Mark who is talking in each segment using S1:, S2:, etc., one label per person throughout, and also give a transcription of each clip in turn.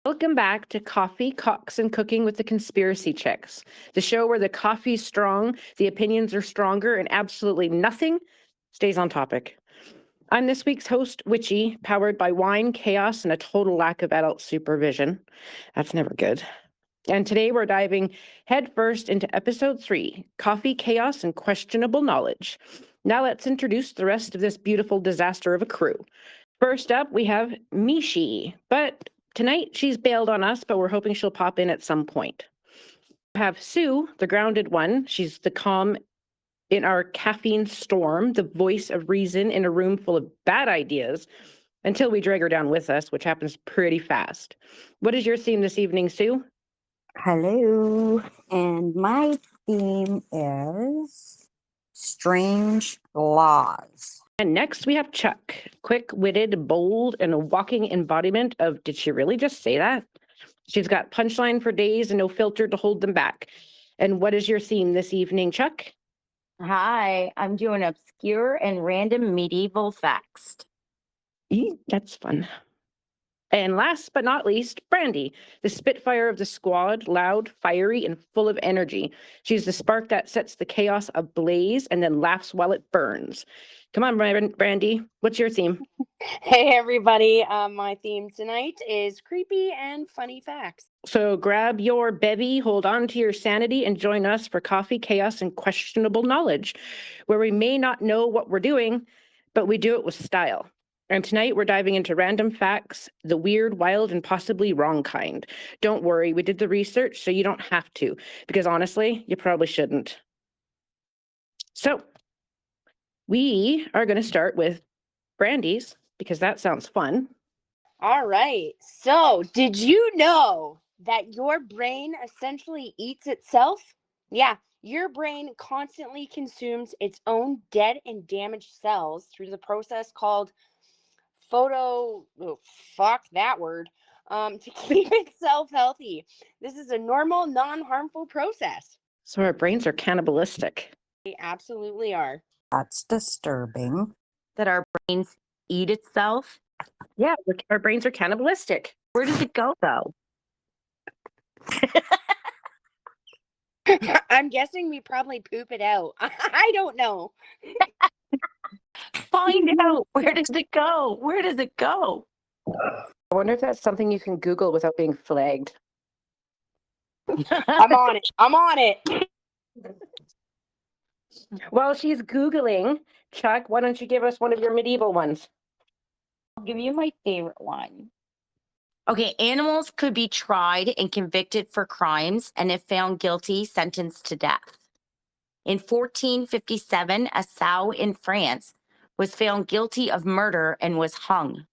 S1: Welcome back to Coffee, Cocks, and Cooking with the Conspiracy Chicks, the show where the coffee's strong, the opinions are stronger, and absolutely nothing stays on topic. I'm this week's host, Witchy, powered by wine, chaos, and a total lack of adult supervision. That's never good. And today we're diving headfirst into episode 3, Coffee, Chaos, and Questionable Knowledge. Now let's introduce the rest of this beautiful disaster of a crew. First up, we have Mishi, but tonight she's bailed on us, but we're hoping she'll pop in at some point. We have Sue, the grounded one. She's the calm in our caffeine storm, the voice of reason in a room full of bad ideas, until we drag her down with us, which happens pretty fast. What is your theme this evening, Sue?
S2: Hello, and my theme is strange laws.
S1: And next we have Chuck, quick-witted, bold, and a walking embodiment of, did she really just say that? She's got punchline for days and no filter to hold them back. And what is your theme this evening, Chuck?
S3: Hi, I'm doing obscure and random medieval facts.
S1: That's fun. And last but not least, Brandy, the spitfire of the squad, loud, fiery, and full of energy. She's the spark that sets the chaos ablaze and then laughs while it burns. Come on, Brandy, what's your theme?
S4: Hey, everybody. My theme tonight is creepy and funny facts.
S1: So grab your bevy, hold on to your sanity, and join us for Coffee, Chaos, and Questionable Knowledge, where we may not know what we're doing, but we do it with style. And tonight we're diving into random facts, the weird, wild, and possibly wrong kind. Don't worry, we did the research, so you don't have to, because honestly, you probably shouldn't. So we are going to start with Brandy's, because that sounds fun.
S4: All right. So, did you know that your brain essentially eats itself? Yeah, your brain constantly consumes its own dead and damaged cells through the process called to keep itself healthy. This is a normal, non-harmful process.
S1: So our brains are cannibalistic.
S4: They absolutely are.
S2: That's disturbing.
S3: That our brains eat itself.
S1: Yeah, our brains are cannibalistic.
S3: Where does it go, though?
S4: I'm guessing we probably poop it out. I don't know.
S3: Find out. Where does it go? Where does it go?
S1: I wonder if that's something you can Google without being flagged.
S4: I'm on it. I'm on it.
S1: While she's Googling, Chuck, why don't you give us one of your medieval ones?
S3: I'll give you my favorite one. Okay, animals could be tried and convicted for crimes, and if found guilty, sentenced to death. In 1457, a sow in France was found guilty of murder and was hung.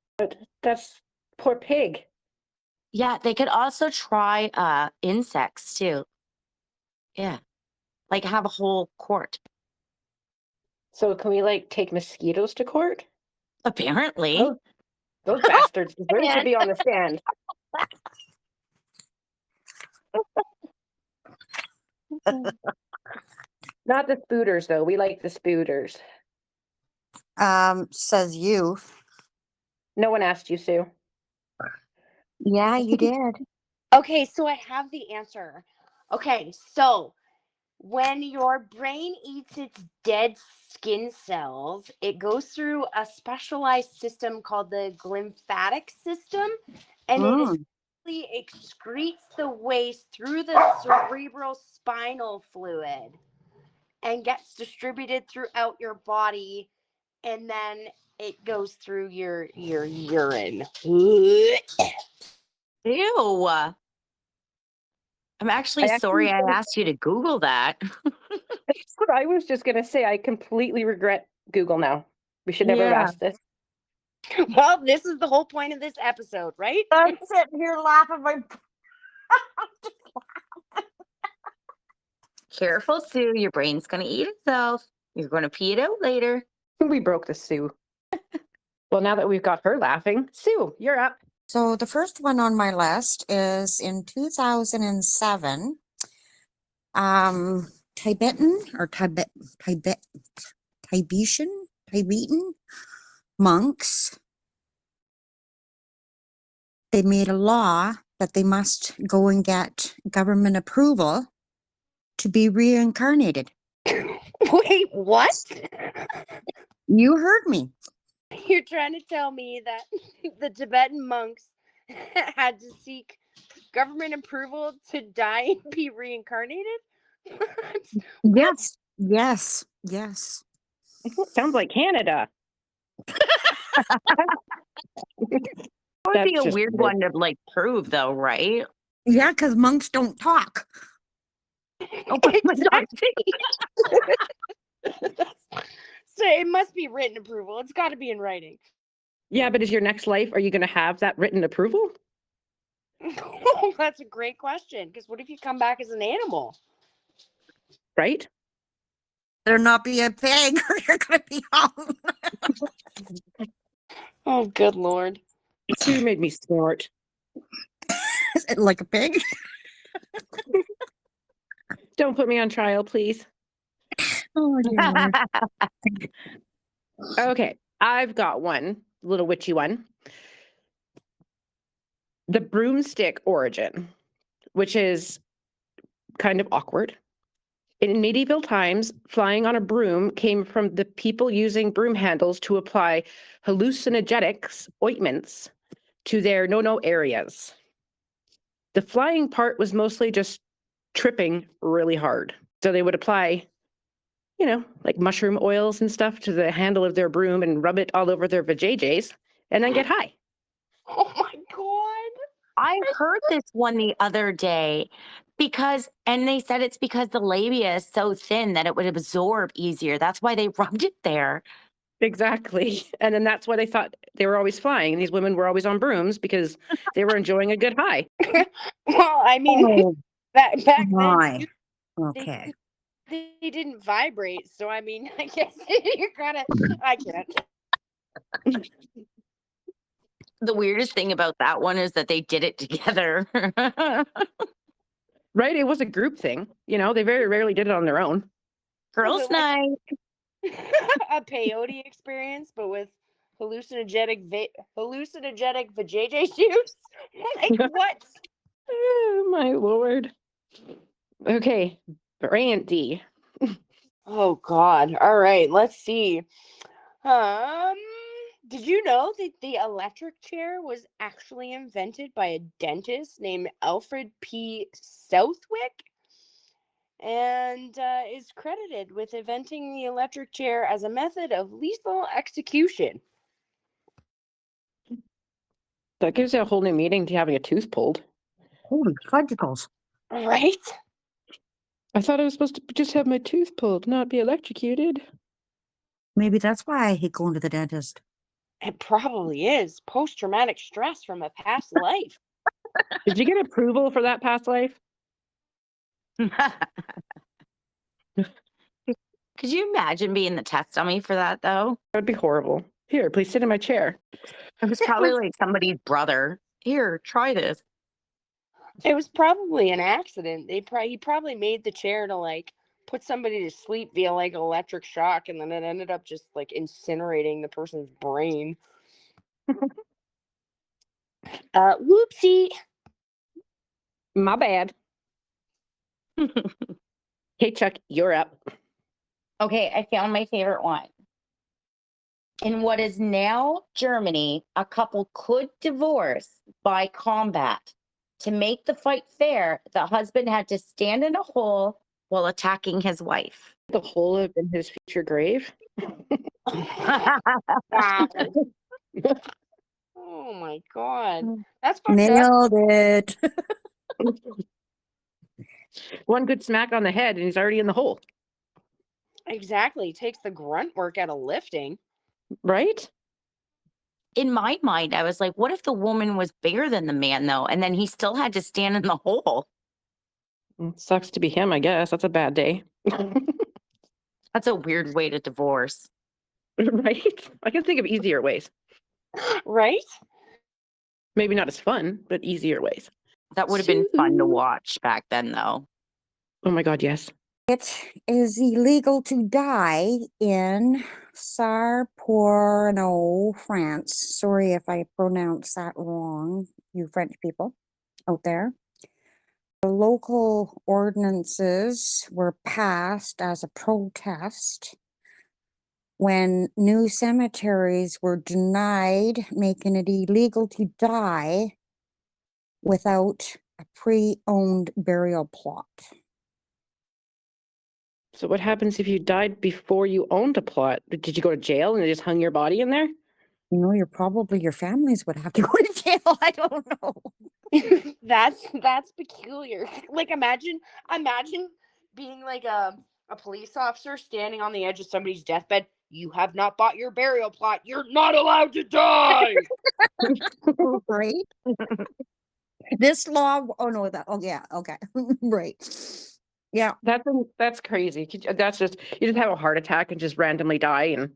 S1: That's poor pig.
S3: Yeah, they could also try insects too. Yeah, like have a whole court.
S1: So can we take mosquitoes to court?
S3: Apparently.
S1: Oh, those bastards deserve to be on the stand. Not the spooters, though. We like the spooters.
S2: Says you.
S1: No one asked you, Sue.
S2: Yeah, you did.
S4: Okay, so I have the answer. Okay, so when your brain eats its dead skin cells, it goes through a specialized system called the glymphatic system, and it essentially excretes the waste through the cerebral spinal fluid and gets distributed throughout your body, and then it goes through your urine.
S3: Ew. I'm actually sorry I asked you to Google that.
S1: That's what I was just going to say. I completely regret Google now. We should never have asked this.
S4: Well, this is the whole point of this episode, right?
S2: I'm sitting here laughing.
S3: Careful, Sue. Your brain's going to eat itself. You're going to pee it out later.
S1: We broke the Sue. Well, now that we've got her laughing, Sue, you're up.
S2: So the first one on my list is in 2007. Tibetan monks, they made a law that they must go and get government approval to be reincarnated.
S4: Wait, what?
S2: You heard me.
S4: You're trying to tell me that the Tibetan monks had to seek government approval to die and be reincarnated?
S2: Yes, yes, yes.
S1: Sounds like Canada.
S3: That would be
S1: That's
S3: a
S1: just
S3: weird
S1: weird.
S3: one to like prove though, right?
S2: Yeah, because monks don't talk.
S3: Oh, but
S4: So it must be written approval. It's got to be in writing.
S1: Yeah, but is your next life, are you going to have that written approval?
S4: That's a great question. Because what if you come back as an animal?
S1: Right?
S2: Better not be a pig or you're going to be hung.
S4: Oh, good Lord.
S1: Sue made me snort.
S2: Like a pig?
S1: Don't put me on trial, please.
S2: Oh, dear Lord.
S1: Okay, I've got one, little witchy one. The broomstick origin, which is kind of awkward. In medieval times, flying on a broom came from the people using broom handles to apply hallucinogenics, ointments, to their no-no areas. The flying part was mostly just tripping really hard. So they would apply, like mushroom oils and stuff to the handle of their broom and rub it all over their vajayjays and then get high.
S4: Oh, my God.
S3: I heard this one the other day and they said it's because the labia is so thin that it would absorb easier. That's why they rubbed it there.
S1: Exactly. And then that's why they thought they were always flying. And these women were always on brooms because they were enjoying a good high.
S4: Well, I mean,
S2: Oh,
S4: back then,
S2: my.
S4: they,
S2: Okay.
S4: they didn't vibrate. So, I mean, I guess you're kind of, I can't.
S3: The weirdest thing about that one is that they did it together.
S1: Right? It was a group thing. They very rarely did it on their own.
S3: Girls'
S4: like-
S3: night.
S4: A peyote experience, but with hallucinogenic vajayjay juice. Like what?
S1: Oh, my Lord. Okay. Brandy.
S4: Oh God. All right, let's see. Did you know that the electric chair was actually invented by a dentist named Alfred P. Southwick? And is credited with inventing the electric chair as a method of lethal execution.
S1: That gives you a whole new meaning to having a tooth pulled.
S2: Holy fudgicles.
S4: Right?
S1: I thought I was supposed to just have my tooth pulled, not be electrocuted.
S2: Maybe that's why I hate going to the dentist.
S4: It probably is post-traumatic stress from a past life.
S1: Did you get approval for that past life?
S3: Could you imagine being the test dummy for that though?
S1: That would be horrible. Here, please sit in my chair.
S3: It was probably like somebody's brother. Here, try this.
S4: It was probably an accident. He probably made the chair to like put somebody to sleep via like electric shock, and then it ended up just like incinerating the person's brain. Whoopsie.
S1: My bad. Hey, Chuck, you're up.
S3: Okay, I found my favorite one. In what is now Germany, a couple could divorce by combat. To make the fight fair, the husband had to stand in a hole while attacking his wife.
S1: The hole in his future grave.
S4: Wow. Oh my God. That's fucked up.
S2: Nailed it.
S1: One good smack on the head and he's already in the hole.
S4: Exactly. Takes the grunt work out of lifting.
S1: Right?
S3: In my mind, I was like, what if the woman was bigger than the man, though? And then he still had to stand in the hole.
S1: It sucks to be him, I guess. That's a bad day.
S3: That's a weird way to divorce.
S1: Right? I can think of easier ways.
S4: Right?
S1: Maybe not as fun, but easier ways.
S3: That would have been fun to
S1: Sue.
S3: watch back then, though.
S1: Oh my God, yes.
S2: It is illegal to die in Sarporno, France. Sorry if I pronounce that wrong, you French people. out there. The local ordinances were passed as a protest when new cemeteries were denied, making it illegal to die without a pre-owned burial plot.
S1: So what happens if you died before you owned a plot? Did you go to jail and they just hung your body in there?
S2: You know, your families would have to go to jail. I don't know.
S4: That's peculiar. Like imagine being like a police officer standing on the edge of somebody's deathbed. You have not bought your burial plot. You're not allowed to die.
S2: Right? This law, oh no, yeah, okay. Right. Yeah.
S1: That's crazy. That's just, you just have a heart attack and just randomly die and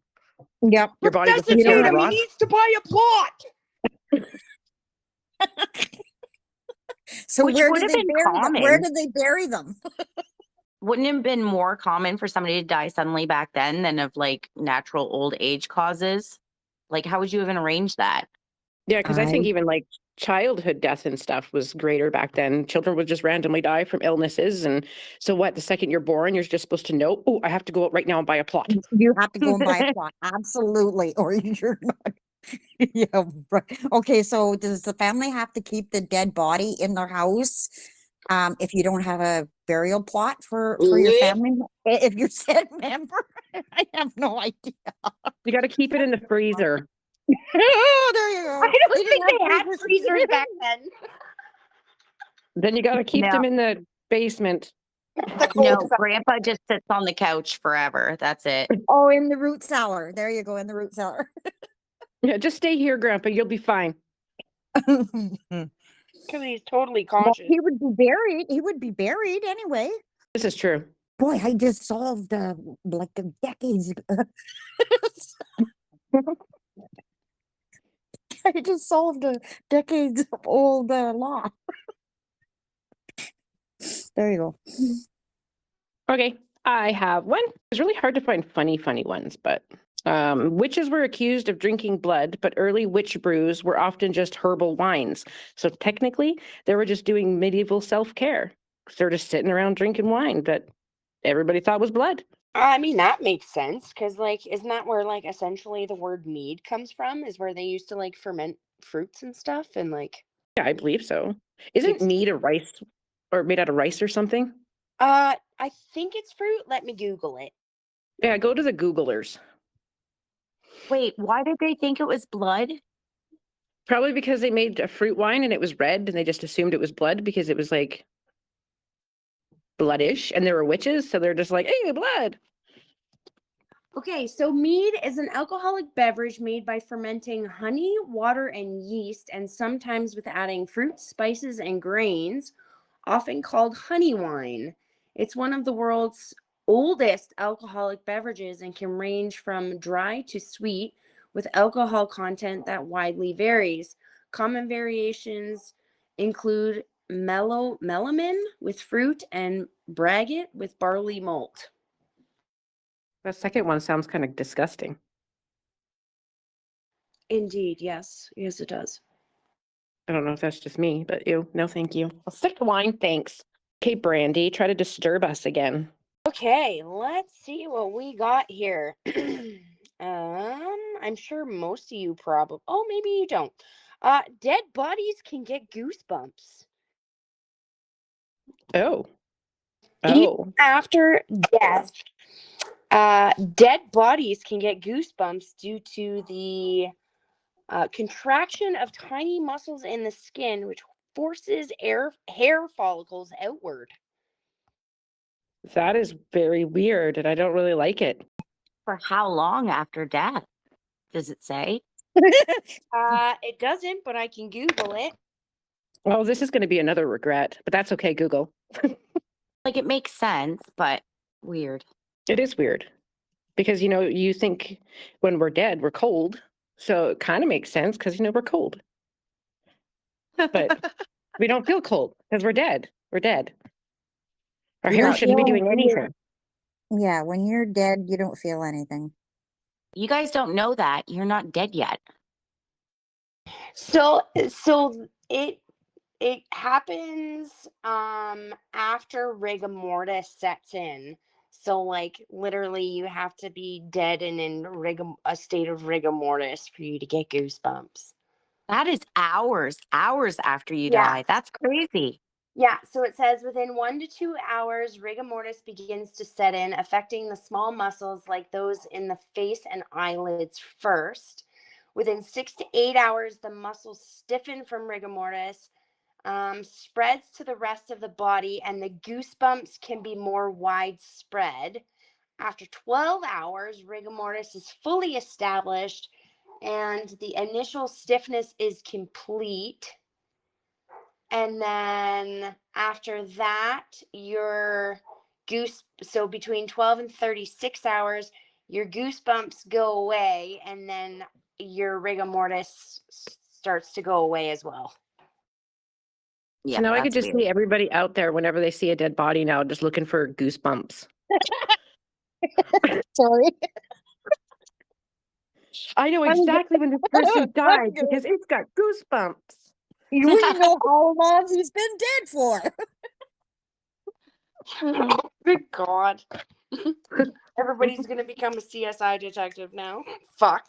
S2: Yep.
S1: your body just sits
S4: Resuscitate
S1: there and
S4: him. He
S1: rots.
S4: needs to buy a plot.
S2: So
S3: Which
S2: where
S3: would
S2: did
S3: have
S2: they
S3: been
S2: bury them? Where
S3: common.
S2: did they bury them?
S3: Wouldn't it have been more common for somebody to die suddenly back then than of like natural old age causes? Like, how would you even arrange that?
S1: Yeah, because I think
S2: I-
S1: even like childhood death and stuff was greater back then. Children would just randomly die from illnesses. And so what, the second you're born, you're just supposed to know, oh, I have to go out right now and buy a plot.
S2: You have to go and buy a plot. Absolutely. Or you're not. Yeah, right. Okay, so does the family have to keep the dead body in their house if you don't have a burial plot for your
S4: Yeah.
S2: family? If you're said member? I have no idea.
S1: You got to keep it in the freezer.
S2: Oh, there you go.
S4: I don't
S2: They didn't
S4: think they
S2: have
S4: had freezers back then.
S1: Then you got to keep
S3: No.
S1: them in the basement.
S4: The
S3: No,
S4: cold side.
S3: grandpa just sits on the couch forever. That's it.
S2: Oh, in the root cellar. There you go, in the root cellar.
S1: Yeah, just stay here, Grandpa. You'll be fine.
S4: Because he's totally
S2: Well,
S4: conscious.
S2: he would be buried. He would be buried anyway.
S1: This is true.
S2: Boy, I just solved like a decades. I just solved a decades old law. There you go.
S1: Okay, I have one. It's really hard to find funny ones, but witches were accused of drinking blood, but early witch brews were often just herbal wines. So technically, they were just doing medieval self-care. They're just sitting around drinking wine that everybody thought was blood.
S4: I mean, that makes sense because, like, isn't that where, like, essentially the word mead comes from? Is where they used to, like, ferment fruits and stuff? And, like,
S1: Yeah, I believe so. Isn't mead a rice or made out of rice or something?
S4: I think it's fruit. Let me Google it.
S1: Yeah, go to the Googlers.
S3: Wait, why did they think it was blood?
S1: Probably because they made a fruit wine and it was red and they just assumed it was blood because it was like bloodish and there were witches. So they're just like, hey, blood.
S4: Okay, so mead is an alcoholic beverage made by fermenting honey, water, and yeast, and sometimes with adding fruits, spices, and grains, often called honey wine. It's one of the world's oldest alcoholic beverages and can range from dry to sweet with alcohol content that widely varies. Common variations include melamine with fruit and braggot with barley malt.
S1: The second one sounds kind of disgusting.
S4: Indeed, yes. Yes, it does.
S1: I don't know if that's just me, but ew, no thank you. I'll stick to wine, thanks. Okay, Brandy, try to disturb us again.
S4: Okay, let's see what we got here. I'm sure most of you probably, oh, maybe you don't. Dead bodies can get goosebumps.
S1: Oh.
S4: Even
S1: Oh.
S4: after death, dead bodies can get goosebumps due to the contraction of tiny muscles in the skin, which forces hair follicles outward.
S1: That is very weird, and I don't really like it.
S3: For how long after death? Does it say?
S4: It doesn't, but I can Google it.
S1: Oh, this is going to be another regret, but that's okay, Google.
S3: Like, it makes sense, but weird.
S1: It is weird because, you know, you think when we're dead, we're cold. So it kind of makes sense because, you know, we're cold. But we don't feel cold because we're dead. We're dead. Our
S2: You
S1: hair
S2: don't
S1: shouldn't be
S2: feel
S1: doing anything.
S2: Yeah, when you're dead, you don't feel anything.
S3: You guys don't know that. You're not dead yet.
S4: So It happens after rigor mortis sets in. So like literally you have to be dead and in a state of rigor mortis for you to get goosebumps.
S3: That is hours after you
S4: Yeah.
S3: die. That's crazy.
S4: Yeah, so it says within 1 to 2 hours, rigor mortis begins to set in, affecting the small muscles like those in the face and eyelids first. Within 6 to 8 hours, the muscles stiffen from rigor mortis, spreads to the rest of the body, and the goosebumps can be more widespread. After 12 hours, rigor mortis is fully established and the initial stiffness is complete. And then after that, so between 12 and 36 hours, your goosebumps go away, and then your rigor mortis starts to go away as well.
S3: Yeah,
S1: So now I could
S3: that's
S1: just
S3: weird.
S1: see everybody out there whenever they see a dead body now, just looking for goosebumps.
S2: Sorry.
S1: I know exactly when this person died because it's got goosebumps.
S2: You know how long he's been dead for.
S4: Good God. Everybody's going to become a CSI detective now. Fuck.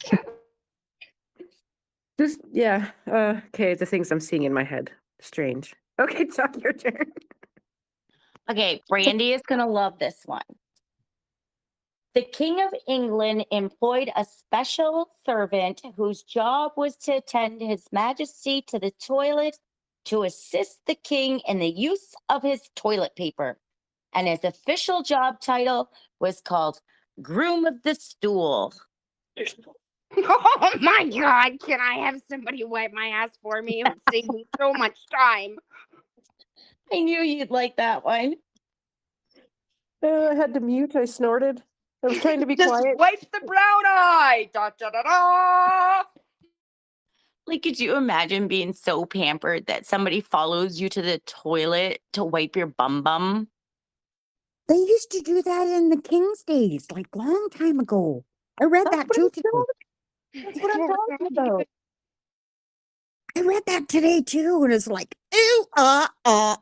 S1: Just, yeah. Okay, the things I'm seeing in my head. Strange. Okay, Chuck, your turn.
S3: Okay, Brandy is going to love this one. The King of England employed a special servant whose job was to attend His Majesty to the toilet to assist the king in the use of his toilet paper. And his official job title was called Groom of the Stool.
S4: Oh my God. Can I have somebody wipe my ass for me? It would save me so much time.
S3: I knew you'd like that one.
S1: I had to mute. I snorted. I was trying to be
S4: Just
S1: quiet.
S4: wipe the brown eye. Da, da, da, da.
S3: Like, could you imagine being so pampered that somebody follows you to the toilet to wipe your bum bum?
S2: They used to do that in the King's days, like long time ago. I read that too today.
S1: That's what I'm talking about.
S2: I read that today too, and it's like, ew, yuck.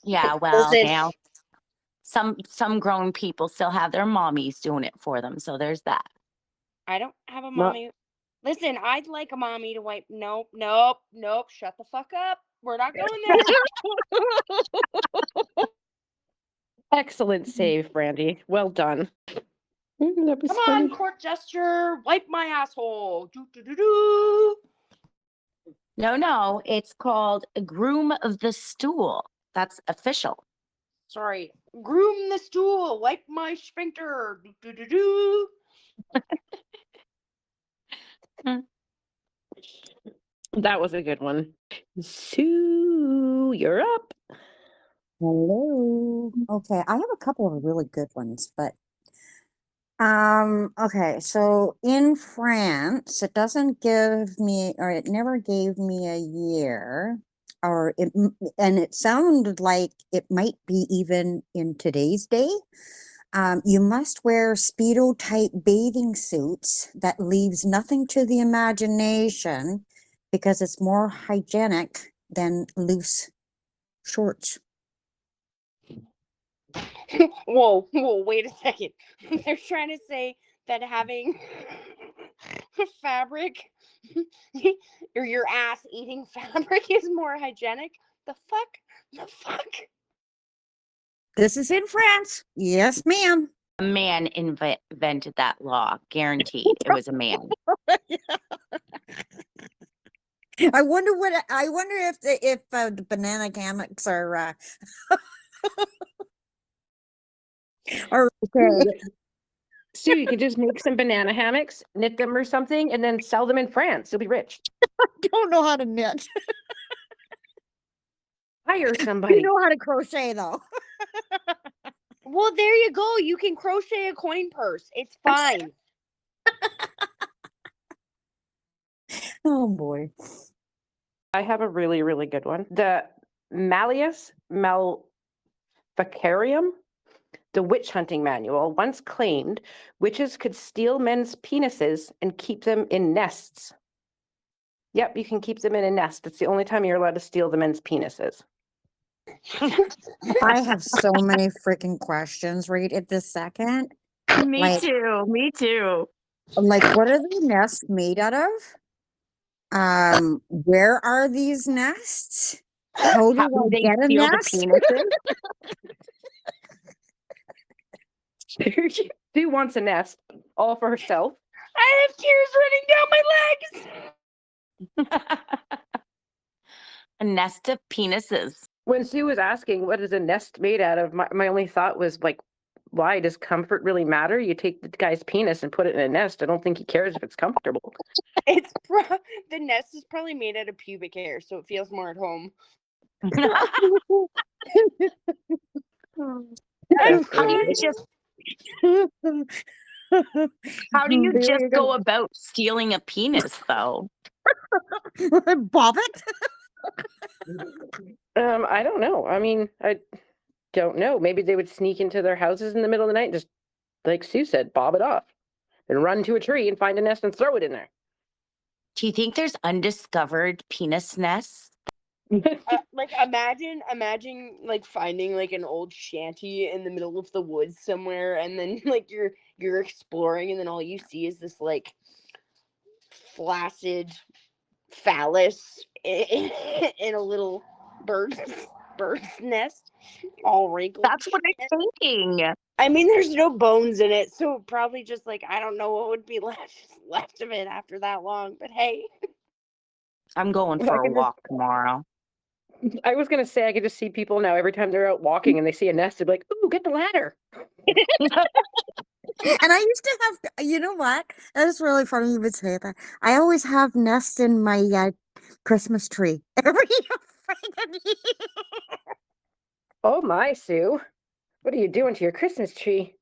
S3: Yeah, well,
S4: Listen.
S3: now some grown people still have their mommies doing it for them, so there's that.
S4: I don't have a
S1: Ma-
S4: mommy. Listen, I'd like a mommy to wipe. Nope. Shut the fuck up. We're not going there.
S1: Excellent save, Brandy. Well done. That was
S4: Come
S1: funny.
S4: on, court gesture. Wipe my asshole. Do, do, do, do.
S3: No, it's called Groom of the Stool. That's official.
S4: Sorry. Groom the stool. Wipe my sphincter. Do, do, do, do.
S1: That was a good one. Sue, you're up.
S2: Hello. Okay, I have a couple of really good ones, but okay, so in France, it doesn't give me, or it never gave me a year, or and it sounded like it might be even in today's day. You must wear Speedo type bathing suits that leaves nothing to the imagination because it's more hygienic than loose shorts.
S4: Whoa, wait a second. They're trying to say that having fabric or your ass eating fabric is more hygienic. The fuck?
S2: This is in France. Yes, ma'am.
S3: A man invented that law, guaranteed. It was a man.
S2: I wonder if the banana hammocks are are okay.
S1: Sue, you could just make some banana hammocks, knit them or something, and then sell them in France. You'll be rich.
S2: Don't know how to knit.
S1: Hire
S2: You
S1: somebody.
S2: know how to crochet though.
S4: Well, there you go. You can crochet a coin purse. It's fine.
S2: Oh boy.
S1: I have a really, really good one. The Malleus Maleficarium, the witch hunting manual, once claimed witches could steal men's penises and keep them in nests. Yep, you can keep them in a nest. It's the only time you're allowed to steal the men's penises.
S2: I have so many freaking questions right at this second.
S3: Me
S2: Like-
S3: too. Me too.
S2: Like, what are the nests made out of? Where are these nests? How do
S3: How do
S2: I
S3: they
S2: get a
S3: steal the
S2: nest?
S3: penises?
S1: Sue wants a nest all for herself.
S4: I have tears running down my legs.
S3: A nest of penises.
S1: When Sue was asking what is a nest made out of, my only thought was like, why does comfort really matter? You take the guy's penis and put it in a nest. I don't think he cares if it's comfortable.
S4: It's the nest is probably made out of pubic hair, so it feels more at home.
S3: How do you
S2: There
S3: just
S2: you
S3: go about stealing a penis, though?
S2: Bob it?
S1: I don't know. I mean, I don't know. Maybe they would sneak into their houses in the middle of the night and just, like Sue said, bob it off and run to a tree and find a nest and throw it in there.
S3: Do you think there's undiscovered penis nests?
S4: Like imagine like finding like an old shanty in the middle of the woods somewhere, and then like you're exploring, and then all you see is this like flaccid phallus in a little bird's nest, all wrinkled.
S3: That's what I'm thinking.
S4: I mean, there's no bones in it, so probably just like I don't know what would be left of it after that long. But hey,
S3: I'm going
S1: Well, I
S3: for a
S1: could just-
S3: walk tomorrow.
S1: I was going to say, I could just see people now every time they're out walking and they see a nest, they're like, ooh, get the ladder.
S2: And I used to have, you know what? That is really funny you would say that. I always have nests in my Christmas tree every freaking year.
S1: Oh my, Sue. What are you doing to your Christmas tree?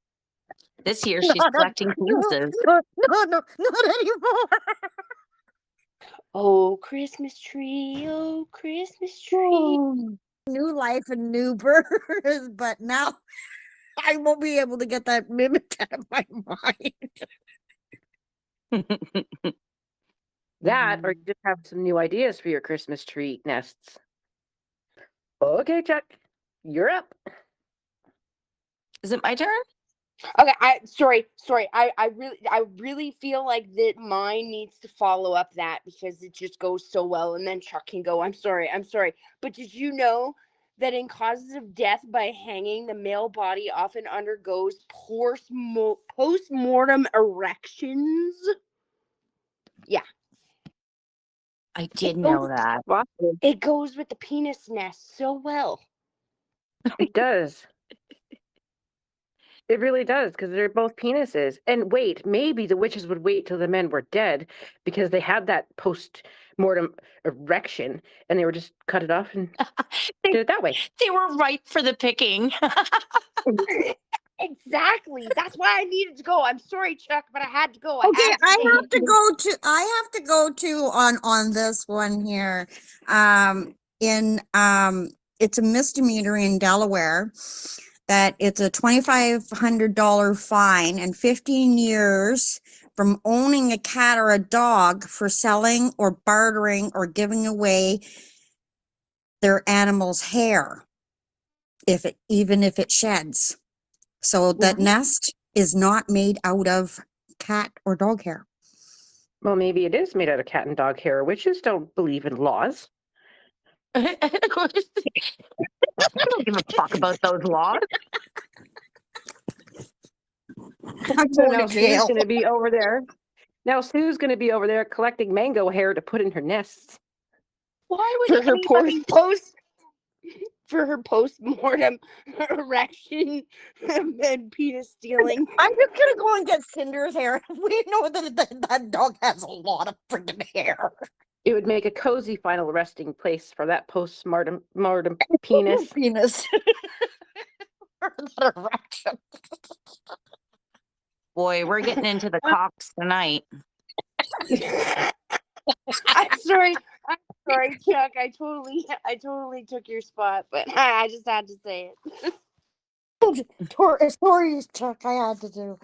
S3: This year she's
S2: Not a-
S3: collecting penises.
S2: No, not anymore.
S4: oh Christmas tree, oh Christmas tree.
S2: New life and new birth, but now I won't be able to get that mimicked out of my mind.
S1: That, or you just have some new ideas for your Christmas tree nests. Okay, Chuck, you're up.
S3: Is it my turn?
S4: Okay, sorry. I really feel like that mine needs to follow up that because it just goes so well, and then Chuck can go. I'm sorry. But did you know that in causes of death by hanging, the male body often undergoes post-mortem erections?
S3: I did know that.
S1: Wow,
S4: It goes with the penis nest so well.
S1: it does. It really does, because they're both penises. And wait, maybe the witches would wait till the men were dead because they had that post-mortem erection and they were just cut it off and did it that way.
S3: They were ripe for the picking.
S4: Exactly. That's why I needed to go. I'm sorry, Chuck, but I had to go.
S2: Okay,
S4: had to
S2: I
S4: say
S2: have
S4: it.
S2: to go to on this one here. It's a misdemeanor in Delaware that it's a $2,500 fine and 15 years from owning a cat or a dog for selling or bartering or giving away their animal's hair, even if it sheds. So that nest is not made out of cat or dog hair.
S1: Well, maybe it is made out of cat and dog hair. Witches don't believe in laws.
S3: I don't give a fuck about those laws.
S2: I'm
S1: So
S2: going
S1: now
S2: to
S1: Sue's
S2: jail.
S1: going to be over there. Now Sue's going to be over there collecting mango hair to put in her nests.
S3: Why would
S4: for her
S3: anybody...
S4: post-mortem erection and penis stealing.
S2: I'm just gonna go and get Cinder's hair. We know that dog has a lot of freaking hair.
S1: It would make a cozy final resting place for that post-mortem penis.
S2: Penis. For that erection.
S3: Boy, we're getting into the cocks tonight.
S4: I'm sorry, Chuck. I totally took your spot, but I just had to say it.
S2: Stories, Chuck, I had to do.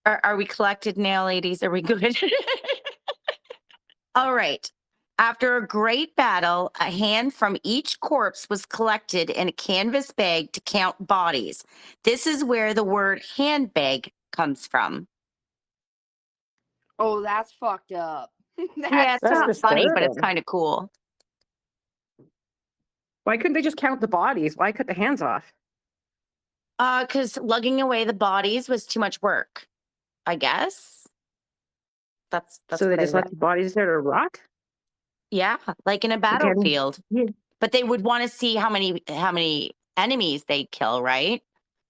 S3: Are we collected now, ladies? Are we good? All right. After a great battle, a hand from each corpse was collected in a canvas bag to count bodies. This is where the word handbag comes from.
S4: Oh, that's fucked up.
S3: Yeah, it's
S1: That's
S3: not funny, but it's
S1: disturbing.
S3: kind of cool.
S1: Why couldn't they just count the bodies? Why cut the hands off?
S3: Because lugging away the bodies was too much work, I guess. That's
S1: So they
S3: what I
S1: just
S3: read.
S1: let the bodies there to rot?
S3: Yeah, like in a battlefield.
S1: Yeah.
S3: But they would want to see how many enemies they kill, right?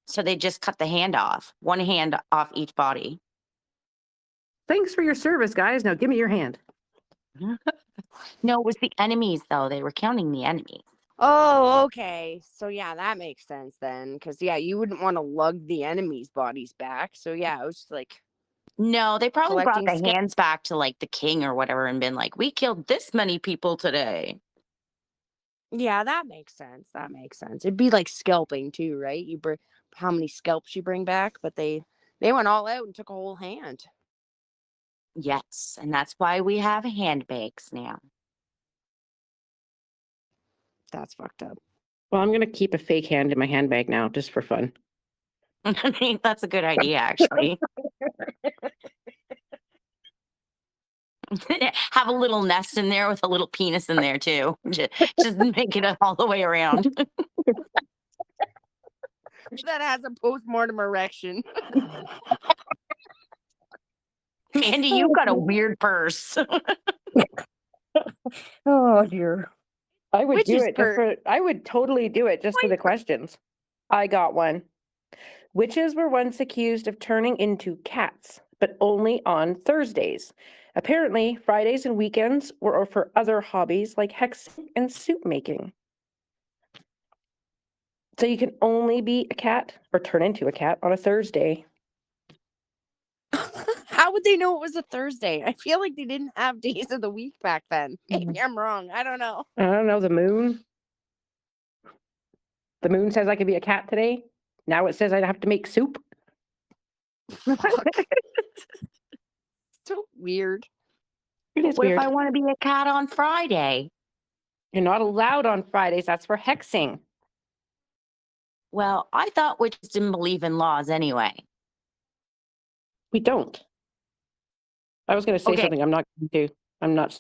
S3: So they just cut the hand off, one hand off each body.
S1: Thanks for your service, guys. Now give me your hand.
S3: No, it was the enemies though. They were counting the enemies.
S4: Oh, okay. So yeah, that makes sense then. Because yeah, you wouldn't want to lug the enemy's bodies back. So yeah, it was just like
S3: No, they probably brought
S4: collecting
S3: the hands back to like the king or whatever and been like, we killed this many people today.
S4: yeah, that makes sense. That makes sense. It'd be like scalping too, right? You bring how many scalps you bring back, but they went all out and took a whole hand.
S3: Yes, and that's why we have handbags now.
S4: That's fucked up.
S1: Well, I'm going to keep a fake hand in my handbag now, just for fun.
S3: I mean, that's a good idea, actually. Have a little nest in there with a little penis in there too. Just make it all the way around.
S4: That has a post-mortem erection.
S3: Mandy, you've got a weird purse.
S2: Oh dear.
S1: I would do
S4: Witch's
S1: it just
S4: purse.
S1: for, I would totally do it just for the questions. I got one. Witches were once accused of turning into cats, but only on Thursdays. Apparently, Fridays and weekends were for other hobbies like hexing and soup making. So you can only be a cat or turn into a cat on a Thursday.
S4: How would they know it was a Thursday? I feel like they didn't have days of the week back then. Maybe I'm wrong. I don't know.
S1: I don't know, the moon. The moon says I could be a cat today. Now it says I'd have to make soup.
S4: Fuck. So weird.
S1: It is
S3: What
S1: weird.
S3: if I want to be a cat on Friday?
S1: You're not allowed on Fridays. That's for hexing.
S3: Well, I thought witches didn't believe in laws anyway.
S1: We don't. I was going to say
S3: Okay.
S1: something I'm not going to. I'm not.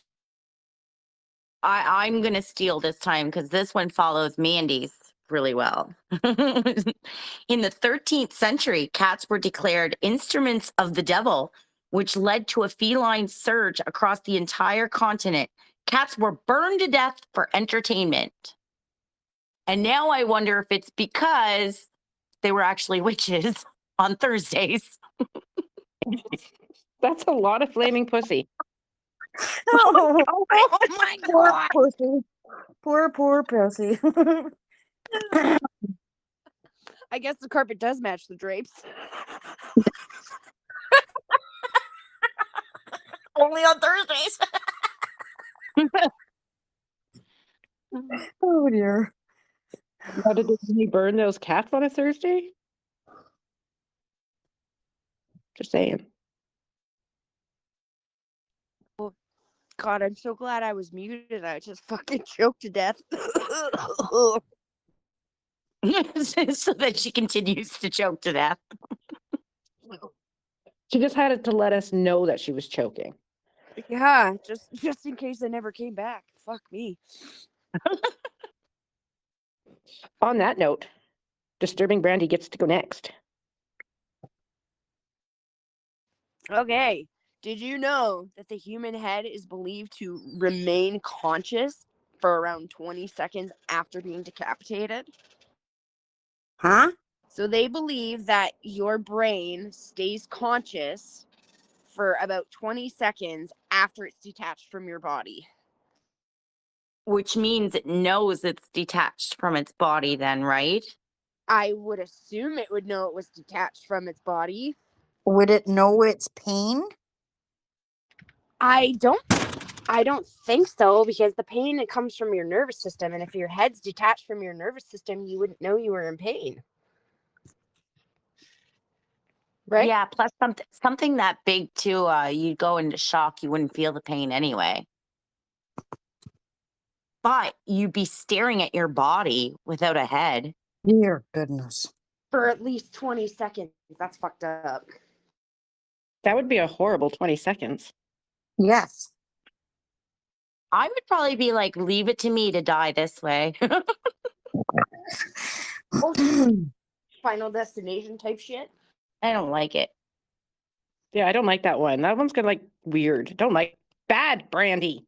S3: I'm going to steal this time because this one follows Mandy's really well. In the 13th century, cats were declared instruments of the devil, which led to a feline surge across the entire continent. Cats were burned to death for entertainment. And now I wonder if it's because they were actually witches on Thursdays.
S1: That's a lot of flaming pussy.
S2: Oh,
S4: Oh my
S2: poor
S4: god.
S2: pussy. Poor pussy.
S4: I guess the carpet does match the drapes.
S2: Only on Thursdays. Oh dear.
S1: How did they burn those cats on a Thursday? Just saying.
S4: God, I'm so glad I was muted. I just fucking choked to death.
S3: So that she continues to choke to death.
S1: She just had it to let us know that she was choking.
S4: Yeah, just in case I never came back. Fuck me.
S1: On that note, Disturbing Brandy gets to go next.
S4: Okay. Did you know that the human head is believed to remain conscious for around 20 seconds after being decapitated?
S2: Huh?
S4: So they believe that your brain stays conscious for about 20 seconds after it's detached from your body.
S3: Which means it knows it's detached from its body then, right?
S4: I would assume it would know it was detached from its body.
S2: Would it know its pain?
S4: I don't think so, because the pain, it comes from your nervous system, and if your head's detached from your nervous system, you wouldn't know you were in pain. Right?
S3: Yeah, plus something that big too, you'd go into shock, you wouldn't feel the pain anyway. but you'd be staring at your body without a head.
S2: Dear goodness.
S4: For at least 20 seconds. That's fucked up.
S1: That would be a horrible 20 seconds.
S2: Yes.
S3: I would probably be like, leave it to me to die this way.
S4: Final Destination type shit.
S3: I don't like it.
S1: Yeah, I don't like that one. That one's gonna like weird. Don't like bad, Brandy.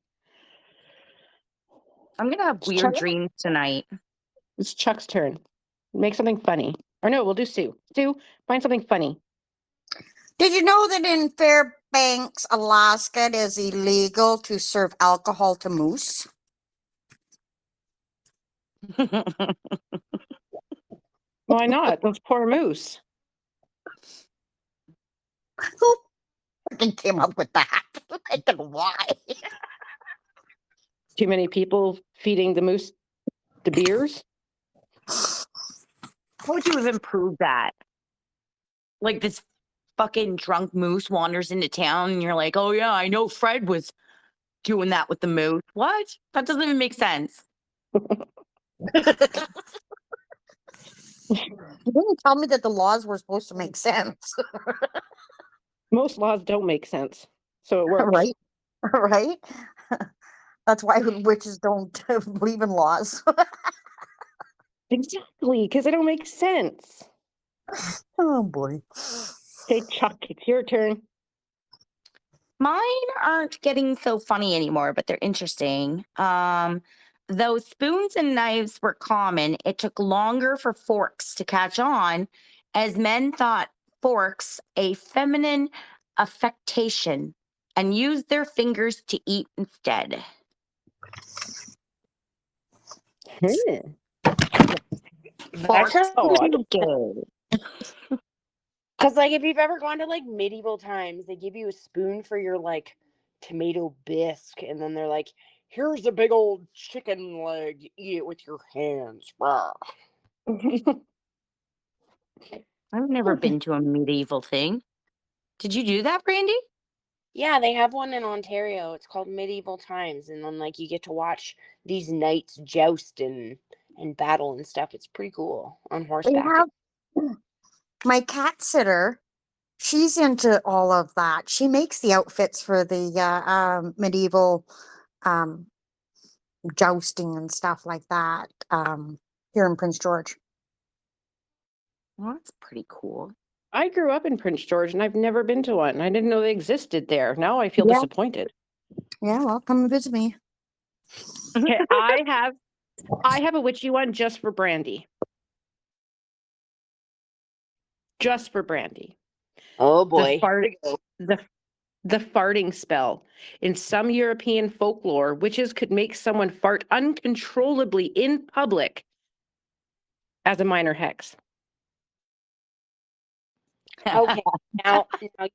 S3: I'm going to have weird
S1: Chuck?
S3: dreams tonight.
S1: It's Chuck's turn. Make something funny. Or no, we'll do Sue. Sue, find something funny.
S2: Did you know that in Fairbanks, Alaska, it is illegal to serve alcohol to moose?
S1: Why not? Those poor moose.
S2: Who fucking came up with that? I don't know why.
S1: Too many people feeding the moose the beers.
S3: How would you have improved that? Like this fucking drunk moose wanders into town and you're like, oh yeah, I know Fred was doing that with the moose. What? That doesn't even make sense.
S2: You didn't tell me that the laws were supposed to make sense.
S1: Most laws don't make sense, so it works.
S2: Right? Right? That's why witches don't believe in laws.
S1: Exactly, because they don't make sense.
S2: Oh boy.
S1: Okay, Chuck, it's your turn.
S3: Mine aren't getting so funny anymore, but they're interesting. Though spoons and knives were common, it took longer for forks to catch on, as men thought forks a feminine affectation and used their fingers to eat instead.
S1: Hmm.
S3: Forks
S1: odd.
S4: Because, like, if you've ever gone to, like, medieval times, they give you a spoon for your, like, tomato bisque. And then they're like, here's a big old chicken leg. Eat it with your hands. Rah.
S3: I've never been to a medieval thing. Did you do that, Brandy?
S4: Yeah, they have one in Ontario. It's called Medieval Times. And then, like, you get to watch these knights joust and battle and stuff. It's pretty cool on
S2: They
S4: horseback.
S2: have my cat sitter. She's into all of that. She makes the outfits for the medieval jousting and stuff like that here in Prince George.
S3: Well, that's pretty cool.
S1: I grew up in Prince George and I've never been to one. I didn't know they existed there. Now I feel
S2: Yeah.
S1: disappointed.
S2: Yeah, well, come and visit me.
S1: Okay, I have a witchy one just for Brandy. Just for Brandy.
S4: Oh, boy.
S1: The farting spell. In some European folklore, witches could make someone fart uncontrollably in public as a minor hex.
S4: Okay, now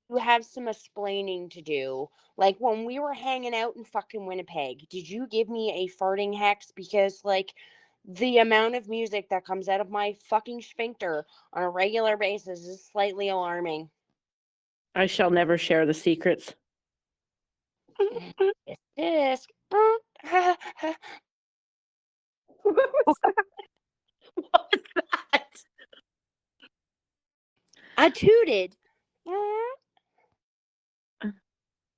S4: you have some explaining to do. Like, when we were hanging out in fucking Winnipeg, did you give me a farting hex? Because, like, the amount of music that comes out of my fucking sphincter on a regular basis is slightly alarming.
S1: I shall never share the secrets.
S4: Disc.
S3: What was that?
S4: I tooted.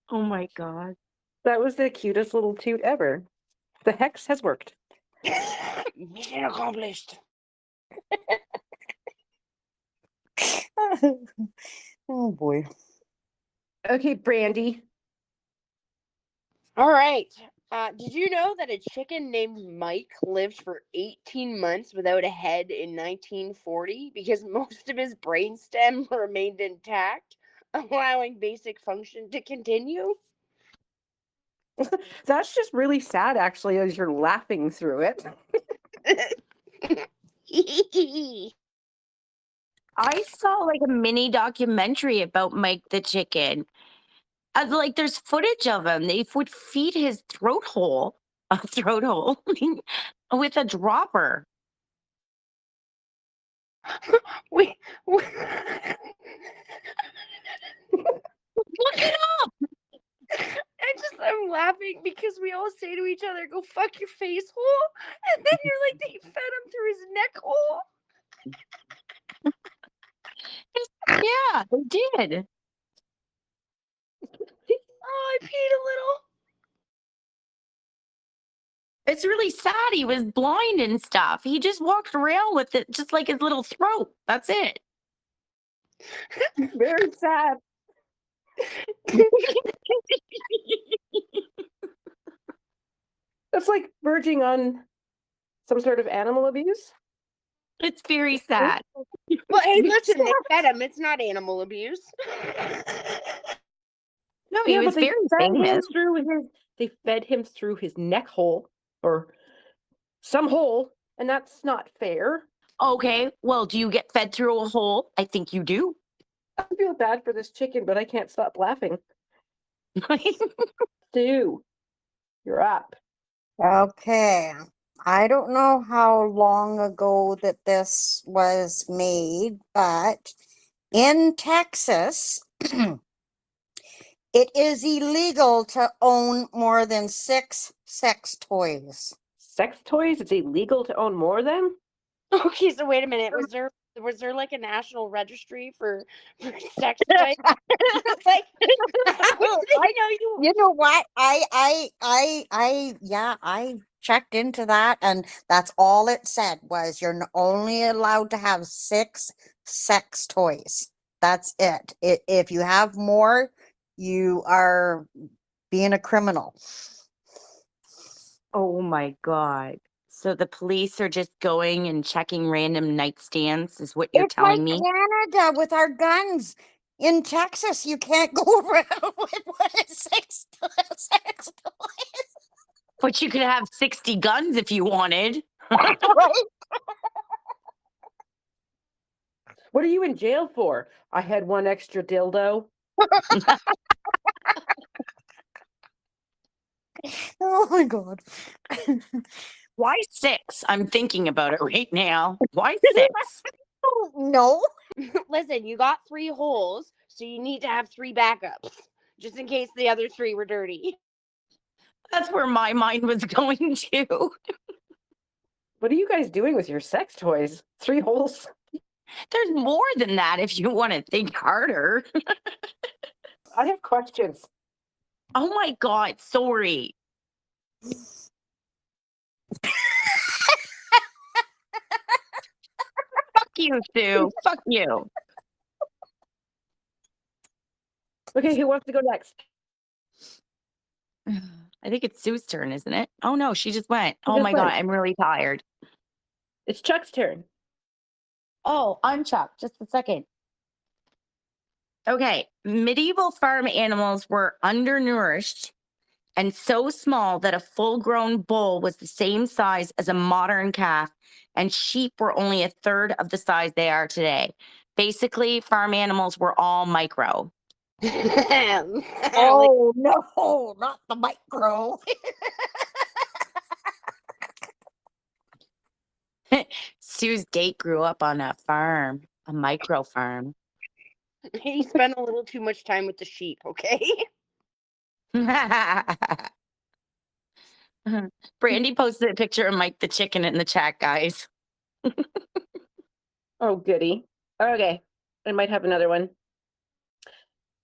S3: Oh my God.
S1: That was the cutest little toot ever. The hex has worked.
S4: Mission accomplished.
S2: Oh boy.
S1: Okay, Brandy.
S4: All right. Did you know that a chicken named Mike lived for 18 months without a head in 1940 because most of his brainstem remained intact, allowing basic function to continue?
S1: That's just really sad, actually, as you're laughing through it.
S3: I saw like a mini documentary about Mike the chicken. Like there's footage of him. They would feed his throat hole with a dropper.
S4: Wait.
S3: Look it up.
S4: I just I'm laughing because we all say to each other, "Go fuck your face hole," and then you're like, "They fed him through his neck hole."
S3: Yeah, they did.
S4: Oh, I peed a little.
S3: It's really sad. He was blind and stuff. He just walked around with it, just like his little throat. That's it.
S1: Very sad. That's like verging on some sort of animal abuse.
S3: It's very sad.
S4: Well, hey, listen, they fed him. It's not animal abuse.
S3: No, he was very famous.
S1: They fed him through his neck hole or some hole, and that's not fair.
S3: Okay, well, do you get fed through a hole? I think you do.
S1: I feel bad for this chicken, but I can't stop laughing. Stu, you're up.
S2: Okay. I don't know how long ago that this was made, but in Texas, it is illegal to own more than 6 sex toys.
S1: Sex toys? It's illegal to own more than?
S4: Okay, so wait a minute. Was there like a national registry for sex toys? Like, I know you.
S2: You know what? I checked into that, and that's all it said was you're only allowed to have 6 sex toys. That's it. If you have more, you are being a criminal.
S3: Oh my God. So the police are just going and checking random nightstands, is what you're
S2: It's
S3: telling
S2: like
S3: me?
S2: Canada with our guns. In Texas, you can't go around with what is 6 sex toys.
S3: But you could have 60 guns if you wanted.
S2: Right?
S1: What are you in jail for? I had one extra dildo.
S2: Oh my God.
S3: Why 6? I'm thinking about it right now. Why 6?
S2: No.
S4: Listen, you got 3 holes, so you need to have 3 backups, just in case the other 3 were dirty.
S3: That's where my mind was going to.
S1: What are you guys doing with your sex toys? 3 holes?
S3: There's more than that if you want to think harder.
S1: I have questions.
S3: Oh my God, sorry. Fuck you, Sue. Fuck you.
S1: Okay, who wants to go next?
S3: I think it's Sue's turn, isn't it? Oh no, she just went.
S1: She
S3: Oh
S1: just
S3: my God,
S1: went.
S3: I'm really tired.
S1: It's Chuck's turn.
S3: Oh, I'm Chuck. Just a second. Okay, medieval farm animals were undernourished and so small that a full-grown bull was the same size as a modern calf, and sheep were only a third of the size they are today. Basically, farm animals were all micro.
S2: Oh no, not the micro.
S3: Sue's date grew up on a farm, a micro farm.
S4: He spent a little too much time with the sheep, okay?
S3: Brandy posted a picture of Mike the chicken in the chat, guys.
S1: Oh, goody. Okay, I might have another one.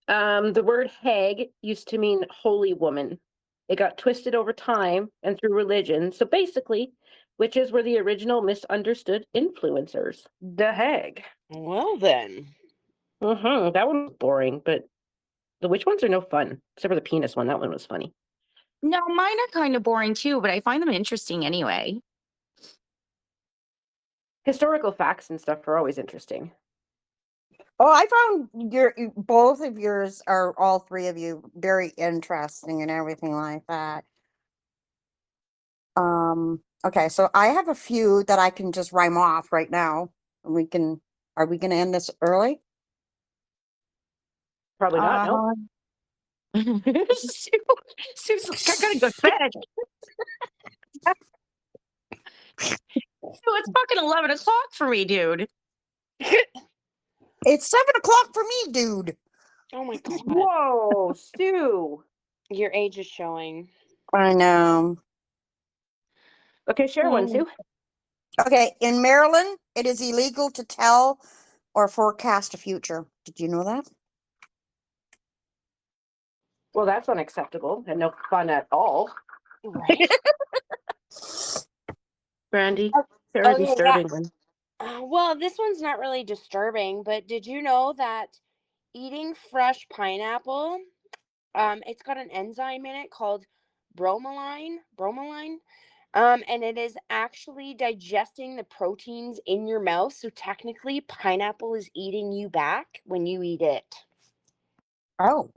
S1: The word hag used to mean holy woman. It got twisted over time and through religion. So basically, witches were the original misunderstood influencers. The hag.
S4: Well then.
S1: That one was boring, but the witch ones are no fun. Except for the penis one. That one was funny.
S3: No, mine are kind of boring too, but I find them interesting anyway.
S1: Historical facts and stuff are always interesting.
S2: Oh, I found both of yours, or all 3 of you, very interesting and everything like that. Okay, so I have a few that I can just rhyme off right now. Are we gonna end this early?
S1: Probably not. No.
S3: Sue's like, I gotta go to bed. So it's fucking 11 o'clock for me, dude.
S2: It's 7 o'clock for me, dude.
S4: Oh my God.
S1: Whoa, Stu.
S4: Your age is showing.
S2: I know.
S1: Okay, share one, Sue.
S2: Okay, in Maryland, it is illegal to tell or forecast a future. Did you know that?
S1: Well, that's unacceptable and no fun at all.
S4: Right.
S1: Brandy,
S4: Oh,
S1: very
S4: okay,
S1: disturbing one.
S4: Well, this one's not really disturbing, but did you know that eating fresh pineapple, it's got an enzyme in it called bromelain, and it is actually digesting the proteins in your mouth. So technically, pineapple is eating you back when you eat it.
S2: Oh,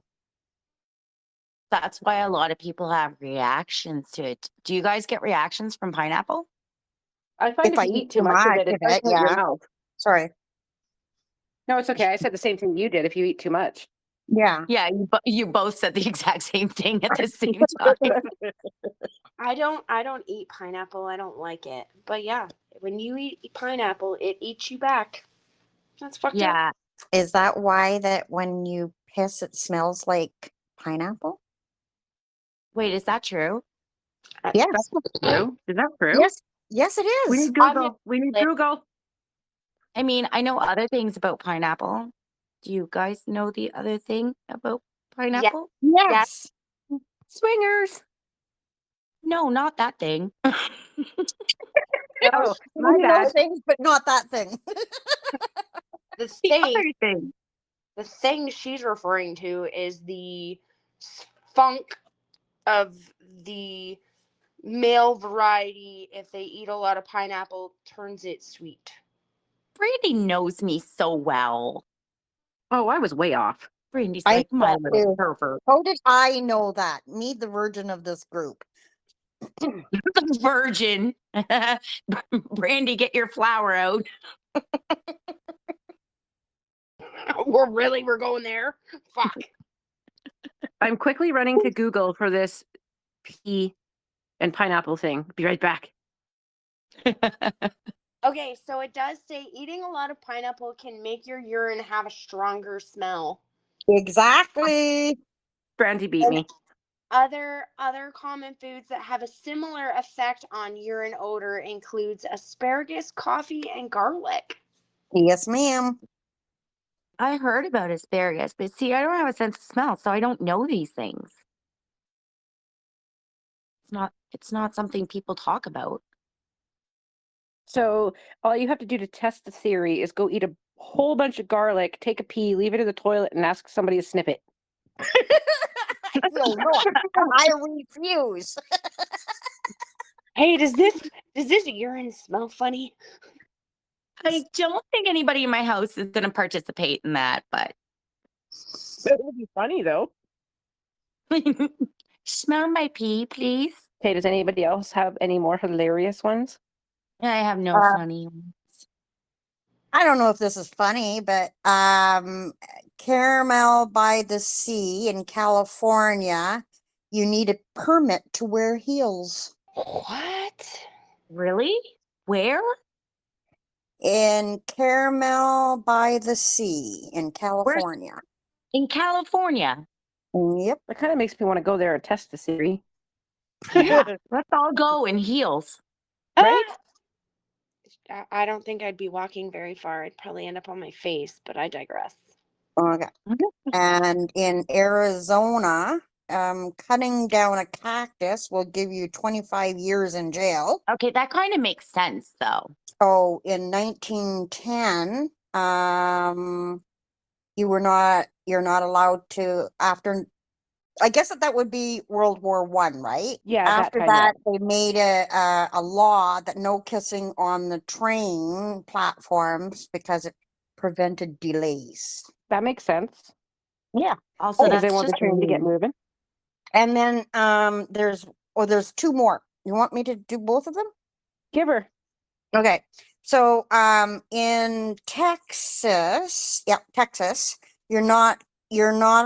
S3: That's why a lot of people have reactions to it. Do you guys get reactions from pineapple?
S1: I find
S2: if
S1: if
S2: I
S1: you
S2: eat
S1: eat too
S2: too
S1: much of
S2: much
S1: it, it
S2: of
S1: does
S2: it,
S1: hurt your
S2: yeah.
S1: mouth.
S2: Sorry.
S1: No, it's okay. I said the same thing you did if you eat too much.
S2: Yeah.
S3: Yeah, you both said the exact same thing at the same time.
S4: I don't eat pineapple. I don't like it. But yeah, when you eat pineapple, it eats you back. That's fucked up.
S3: Yeah.
S2: Is that why that when you piss, it smells like pineapple?
S3: Wait, is that true?
S2: Yes.
S1: That's not true. Is that true?
S2: Yes. Yes, it
S1: We
S2: is.
S1: need
S4: I'm
S1: Google. We need
S4: gonna-
S1: Google.
S3: I mean, I know other things about pineapple. Do you guys know the other thing about pineapple?
S2: Yes.
S1: Swingers.
S3: No, not that thing.
S1: Oh, my
S2: You know
S1: bad.
S2: things, but not that thing.
S4: The
S3: The
S4: thing,
S3: other thing.
S4: the thing she's referring to is the funk of the male variety. If they eat a lot of pineapple, turns it sweet.
S3: Brandy knows me so well.
S1: Oh, I was way off.
S3: Brandy's
S2: I
S3: like my
S2: know that
S3: little
S2: too.
S3: pervert.
S2: How did I know that? Me, the virgin of this group.
S3: The virgin. Brandy, get your flower out.
S4: We're going there. Fuck.
S1: I'm quickly running to Google for this pea and pineapple thing. Be right back.
S4: Okay, so it does say eating a lot of pineapple can make your urine have a stronger smell.
S2: Exactly.
S1: Brandy beat
S4: And
S1: me.
S4: other common foods that have a similar effect on urine odor includes asparagus, coffee, and garlic.
S2: Yes, ma'am.
S3: I heard about asparagus, but see, I don't have a sense of smell, so I don't know these things. It's not something people talk about.
S1: So all you have to do to test the theory is go eat a whole bunch of garlic, take a pee, leave it in the toilet, and ask somebody to snip it.
S2: I will not. I refuse.
S4: Hey, does this urine smell funny?
S3: I don't think anybody in my house is going to participate in that, but
S1: It would be funny though.
S3: smell my pee, please.
S1: Okay, does anybody else have any more hilarious ones?
S3: I have no
S2: Uh,
S3: funny ones.
S2: I don't know if this is funny, but Caramel by the Sea in California, you need a permit to wear heels.
S4: What?
S3: Really? Where?
S2: In Caramel by the Sea in California.
S3: In California.
S2: Yep.
S1: That kind of makes me want to go there and test the theory.
S3: Yeah, let's all go in heels.
S1: Right?
S4: I don't think I'd be walking very far. I'd probably end up on my face, but I digress.
S2: Okay. And in Arizona, cutting down a cactus will give you 25 years in jail.
S3: Okay, that kind of makes sense, though.
S2: So in 1910, you're not allowed to after. I guess that would be World War One, right?
S1: Yeah, that
S2: After
S1: time,
S2: that, they made a law that no kissing on the train platforms because it prevented delays.
S1: That makes sense.
S2: Yeah.
S3: Also,
S2: Oh,
S1: Because they
S3: that's
S1: want the
S3: just
S1: train to get
S3: mean.
S1: moving.
S2: And then there's two more. You want me to do both of them?
S1: Give her.
S2: Okay. So in Texas, Texas, you're not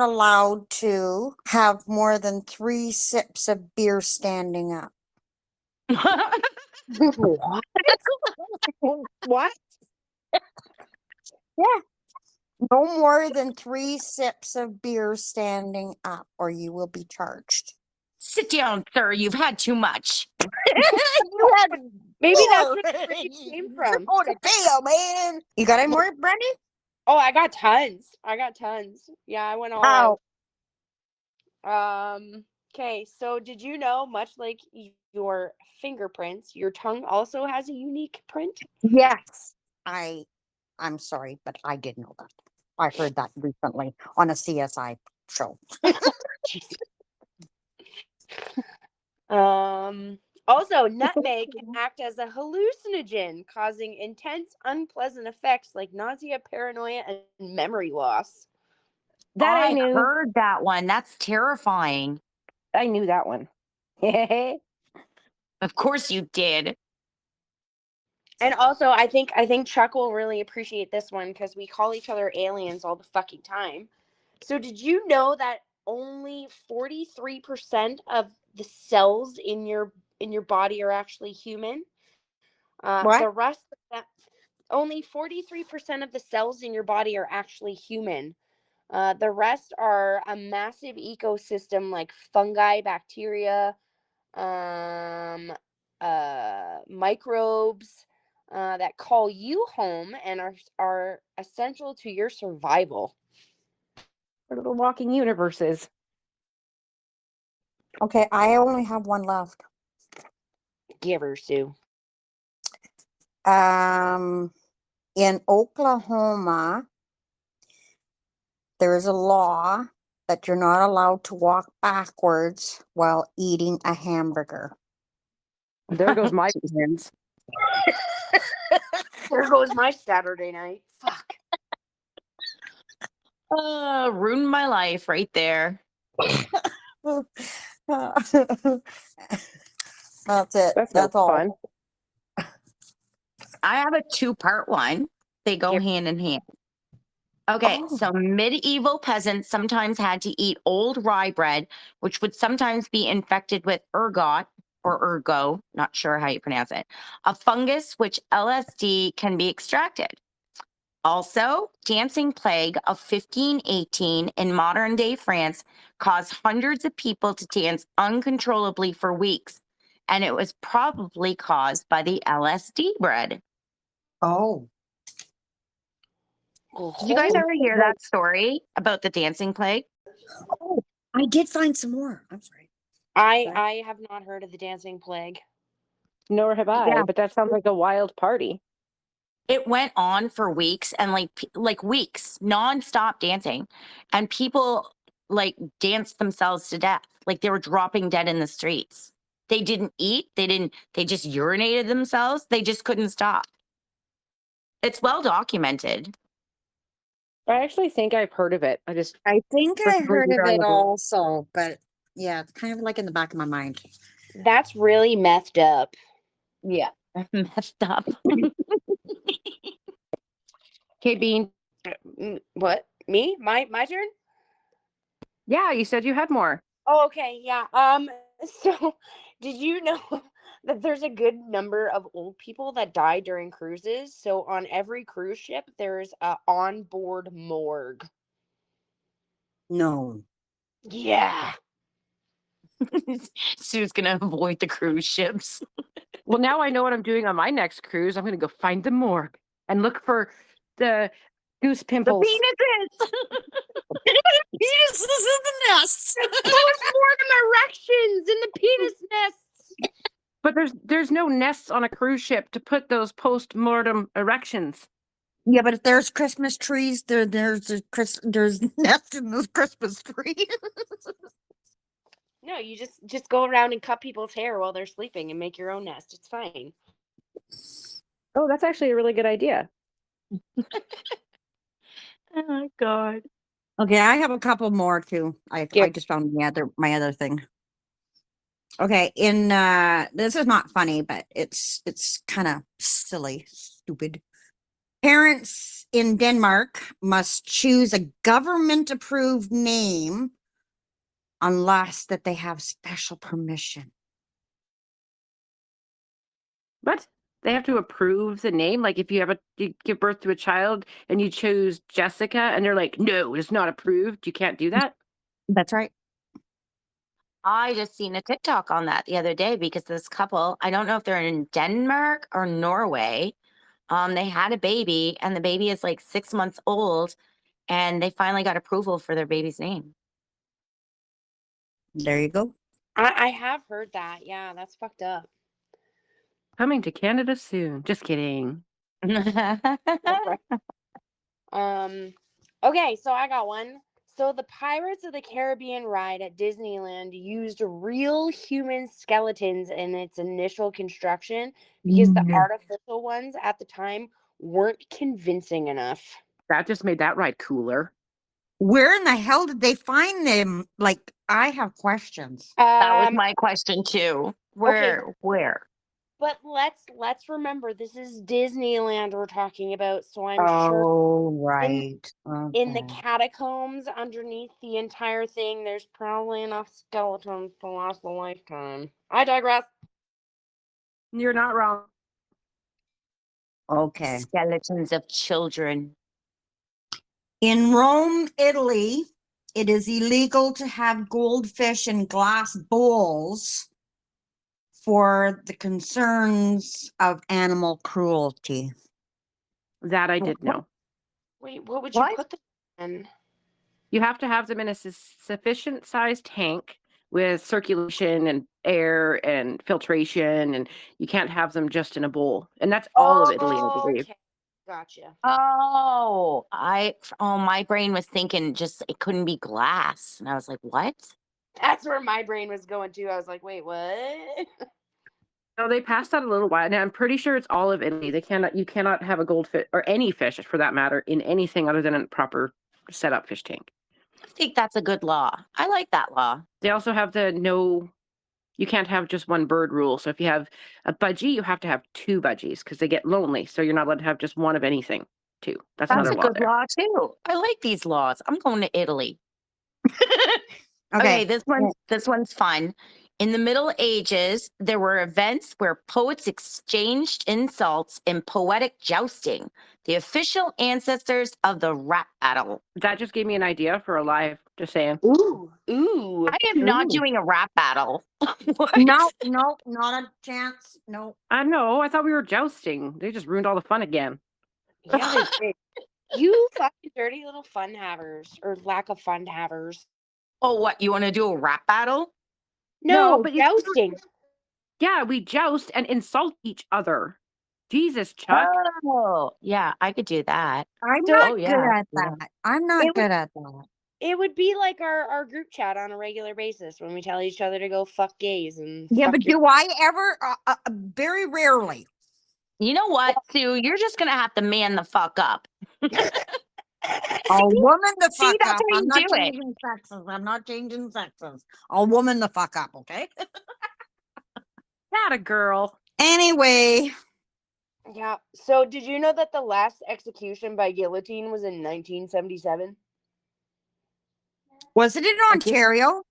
S2: allowed to have more than 3 sips of beer standing up.
S4: What?
S1: What?
S2: Yeah. No more than 3 sips of beer standing up, or you will be charged.
S3: Sit down, sir. You've had too much.
S2: You had
S4: Maybe that's
S2: more.
S4: where the phrase came
S2: You're
S4: from.
S2: going to jail, man. You got any more, Brandy?
S4: Oh, I got tons. Yeah, I went all
S2: How?
S4: out. Okay, so did you know, much like your fingerprints, your tongue also has a unique print?
S2: Yes. I'm sorry, but I did know that. I heard that recently on a CSI show.
S4: Jeez. Also, nutmeg can act as a hallucinogen, causing intense, unpleasant effects like nausea, paranoia, and memory loss.
S1: That I
S3: I
S1: knew.
S3: heard that one. That's terrifying.
S1: I knew that one.
S3: Of course you did.
S4: And also, I think Chuck will really appreciate this one because we call each other aliens all the fucking time. So did you know that only 43% of the cells in your body are actually human?
S2: What?
S4: The rest of that, only 43% of the cells in your body are actually human. The rest are a massive ecosystem like fungi, bacteria, microbes that call you home and are essential to your survival.
S1: Our little walking universes.
S2: Okay, I only have one left.
S4: Give her, Sue.
S2: In Oklahoma, there is a law that you're not allowed to walk backwards while eating a hamburger.
S1: There goes my weekends.
S4: There goes my Saturday night. Fuck.
S3: Ruined my life right there.
S2: That's it.
S1: That's
S2: That's all.
S1: fun.
S3: I have a 2-part one. They go
S4: Yep.
S3: hand in hand. Okay,
S2: Oh.
S3: so medieval peasants sometimes had to eat old rye bread, which would sometimes be infected with ergot or ergo, not sure how you pronounce it, a fungus which LSD can be extracted. Also, dancing plague of 1518 in modern day France caused hundreds of people to dance uncontrollably for weeks, and it was probably caused by the LSD bread.
S2: Oh.
S3: Did you guys ever hear that story about the dancing plague?
S2: Oh, I did find some more. I'm sorry.
S4: I have not heard of the dancing plague.
S1: Nor have I,
S3: Yeah.
S1: but that sounds like a wild party.
S3: It went on for weeks and like weeks, nonstop dancing, and people like danced themselves to death. Like they were dropping dead in the streets. They didn't eat. They just urinated themselves. They just couldn't stop. It's well documented.
S1: I actually think I've heard of it.
S2: I think
S1: For
S2: I
S1: some
S2: heard
S1: reason
S2: of
S1: I
S2: it
S1: remember.
S2: also, but yeah, it's kind of like in the back of my mind.
S4: That's really messed up.
S3: Yeah. Messed up.
S1: Okay, Bean.
S4: What? Me? My turn?
S1: Yeah, you said you had more.
S4: Oh, okay, yeah. So did you know that there's a good number of old people that die during cruises? So on every cruise ship, there's a onboard morgue.
S2: No.
S4: Yeah.
S3: Sue's gonna avoid the cruise ships.
S1: Well, now I know what I'm doing on my next cruise. I'm going to go find the morgue and look for the goose
S3: The
S1: pimples.
S3: penises.
S2: Penises in the nests.
S4: Postmortem erections in the penis nests.
S1: But there's no nests on a cruise ship to put those post-mortem erections.
S2: Yeah, but if there's Christmas trees, there's nests in those Christmas trees.
S4: No, you just go around and cut people's hair while they're sleeping and make your own nest. It's fine.
S1: Oh, that's actually a really good idea.
S3: Oh my God.
S2: Okay, I have a couple more too. I
S4: Yep.
S2: just found my other thing. Okay, this is not funny, but it's kind of silly, stupid. Parents in Denmark must choose a government approved name unless that they have special permission.
S1: What? They have to approve the name. Like if you give birth to a child and you choose Jessica and they're like, no, it's not approved. You can't do that.
S2: That's right.
S3: I just seen a TikTok on that the other day because this couple, I don't know if they're in Denmark or Norway. They had a baby and the baby is like 6 months old and they finally got approval for their baby's name.
S2: There you go.
S4: I have heard that. Yeah, that's fucked up.
S1: Coming to Canada soon. Just kidding.
S4: Okay, so I got one. So the Pirates of the Caribbean ride at Disneyland used real human skeletons in its initial construction because the
S2: No.
S4: artificial ones at the time weren't convincing enough.
S1: That just made that ride cooler.
S2: Where in the hell did they find them? Like, I have questions.
S3: That was my question too. Where?
S4: But let's remember this is Disneyland we're talking about, so I'm sure
S2: Oh, right.
S4: in the
S2: Okay.
S4: catacombs underneath the entire thing, there's probably enough skeletons to last a lifetime. I digress.
S1: You're not wrong.
S2: Okay.
S3: Skeletons of children.
S2: In Rome, Italy, it is illegal to have goldfish in glass bowls for the concerns of animal cruelty.
S1: That I did know.
S4: Wait, what would you
S3: What?
S4: put them in?
S1: You have to have them in a sufficient sized tank with circulation and air and filtration, and you can't have them just in a bowl. And that's all of Italy, I believe.
S4: Okay, gotcha.
S3: Oh, my brain was thinking just it couldn't be glass. And I was like, what?
S4: That's where my brain was going to. I was like, wait, what?
S1: No, they passed that a little while. Now I'm pretty sure it's all of Italy. You cannot have a goldfish or any fish for that matter in anything other than a proper set up fish tank.
S3: I think that's a good law. I like that law.
S1: They also have you can't have just one bird rule. So if you have a budgie, you have to have two budgies because they get lonely. So you're not allowed to have just one of anything too. That's
S3: That's
S1: another
S3: a
S1: law
S3: good
S1: there.
S3: law too. I like these laws. I'm going to Italy.
S2: Okay.
S3: Okay, this one's fun. In the Middle Ages, there were events where poets exchanged insults in poetic jousting, the official ancestors of the rap battle.
S1: That just gave me an idea for a live, just saying.
S4: Ooh.
S3: I am not
S2: Ooh.
S3: doing a rap battle. What?
S2: No, not a chance. No.
S1: I know. I thought we were jousting. They just ruined all the fun again.
S4: Yeah, they did. You fucking dirty little fun havers or lack of fun havers.
S3: Oh, what? You want to do a rap battle?
S1: No,
S4: No,
S1: but
S4: jousting.
S1: Yeah, we joust and insult each other. Jesus, Chuck.
S3: Oh, yeah, I could do that.
S2: I'm
S4: So-
S2: not
S3: Oh,
S2: good
S3: yeah,
S2: at
S3: yeah.
S2: that. I'm not
S4: It would-
S2: good at that.
S4: It would be like our group chat on a regular basis when we tell each other to go fuck gays and
S2: Yeah,
S4: fuck
S2: but do I ever? Very rarely.
S3: You know what, Sue? You're just gonna have to man the fuck up.
S2: I'll woman the
S3: see,
S2: fuck
S3: that's
S2: up.
S3: how you
S2: I'm not
S3: do it.
S2: changing sexes. I'm not changing sexes. I'll woman the fuck up, okay?
S1: Not a girl.
S2: Anyway,
S4: Yeah. So did you know that the last execution by guillotine was in 1977?
S2: was it in Ontario?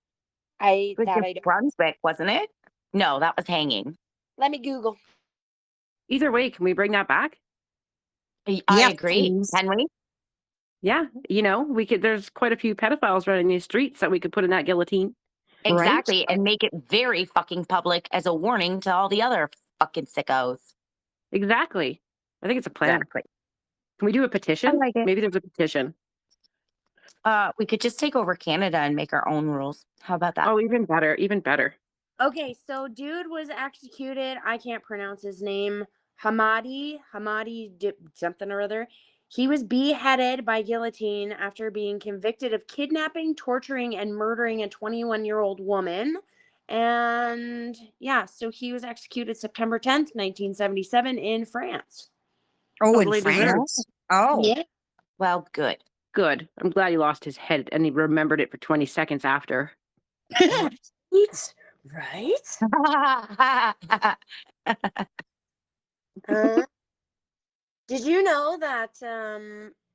S3: It was
S4: I
S3: New
S4: don't.
S3: Brunswick, wasn't it? No, that was hanging.
S4: Let me Google.
S1: Either way, can we bring that back?
S3: I
S2: Yes,
S3: agree.
S2: please.
S3: Can we?
S1: Yeah, we could. There's quite a few pedophiles running these streets that we could put in that guillotine.
S2: Right?
S3: Exactly. And make it very fucking public as a warning to all the other fucking sickos.
S1: Exactly. I think it's a plan.
S3: Exactly.
S1: Can we do a petition?
S3: like it.
S1: Maybe there's a petition.
S3: We could just take over Canada and make our own rules. How about that?
S1: Oh, even better. Even better.
S4: Okay, so dude was executed. I can't pronounce his name. Hamadi something or other. He was beheaded by guillotine after being convicted of kidnapping, torturing, and murdering a 21-year-old woman. And yeah, so he was executed September 10th, 1977 in France.
S2: Oh, in
S1: Totally deserved.
S2: France? Oh,
S4: Yeah.
S3: Well, good.
S1: Good. I'm glad he lost his head and he remembered it for 20 seconds after.
S4: It's right. Did you know that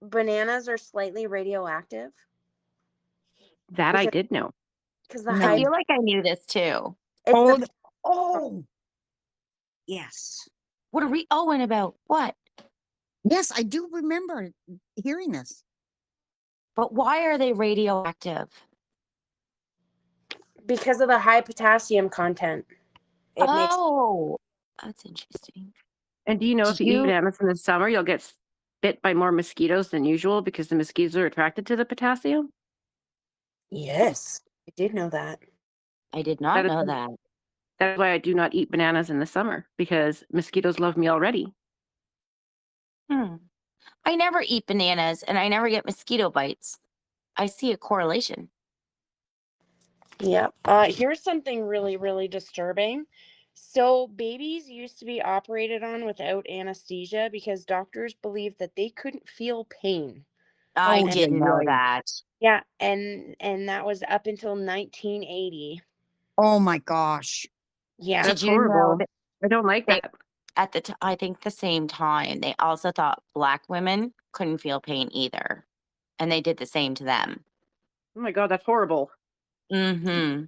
S4: bananas are slightly radioactive?
S1: That I
S4: Is it-
S1: did know.
S4: Because the
S2: No.
S3: I
S4: hyd-
S3: feel like I knew this too.
S4: it's
S2: oh,
S4: the-
S2: oh. Yes.
S3: What are we owing about? What?
S2: Yes, I do remember hearing this.
S3: But why are they radioactive?
S4: Because of the high potassium content. It makes
S3: Oh, that's interesting.
S1: And do you know if
S3: Did
S1: you eat
S3: you?
S1: bananas in the summer, you'll get bit by more mosquitoes than usual because the mosquitoes are attracted to the potassium?
S4: Yes, I did know that.
S3: I did not
S1: That is,
S3: know that.
S1: that's why I do not eat bananas in the summer, because mosquitoes love me already.
S3: Hmm. I never eat bananas and I never get mosquito bites. I see a correlation.
S4: Yep. Here's something really, really disturbing. So babies used to be operated on without anesthesia because doctors believed that they couldn't feel pain.
S3: I
S2: Oh,
S4: And
S3: didn't know
S2: yeah.
S3: that.
S4: yeah, and that was up until 1980.
S2: Oh my gosh.
S4: Yeah.
S3: Did
S1: That's
S3: you know
S1: horrible.
S3: that
S1: I don't like
S3: they
S1: that.
S3: at I think the same time they also thought black women couldn't feel pain either, and they did the same to them.
S1: Oh my God, that's horrible.
S3: Mm-hmm.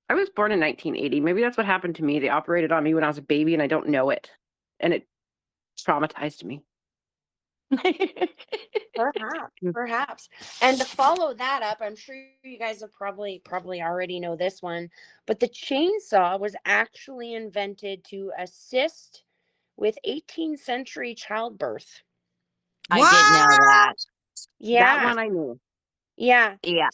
S1: I was born in 1980. Maybe that's what happened to me. They operated on me when I was a baby and I don't know it. And it traumatized me.
S4: Perhaps,
S1: Mm.
S4: perhaps. And to follow that up, I'm sure you guys have probably already know this one, but the chainsaw was actually invented to assist with 18th century childbirth.
S3: I did know
S2: What?
S3: that.
S1: That
S4: Yeah.
S1: one I knew.
S4: Yeah.
S3: Yeah.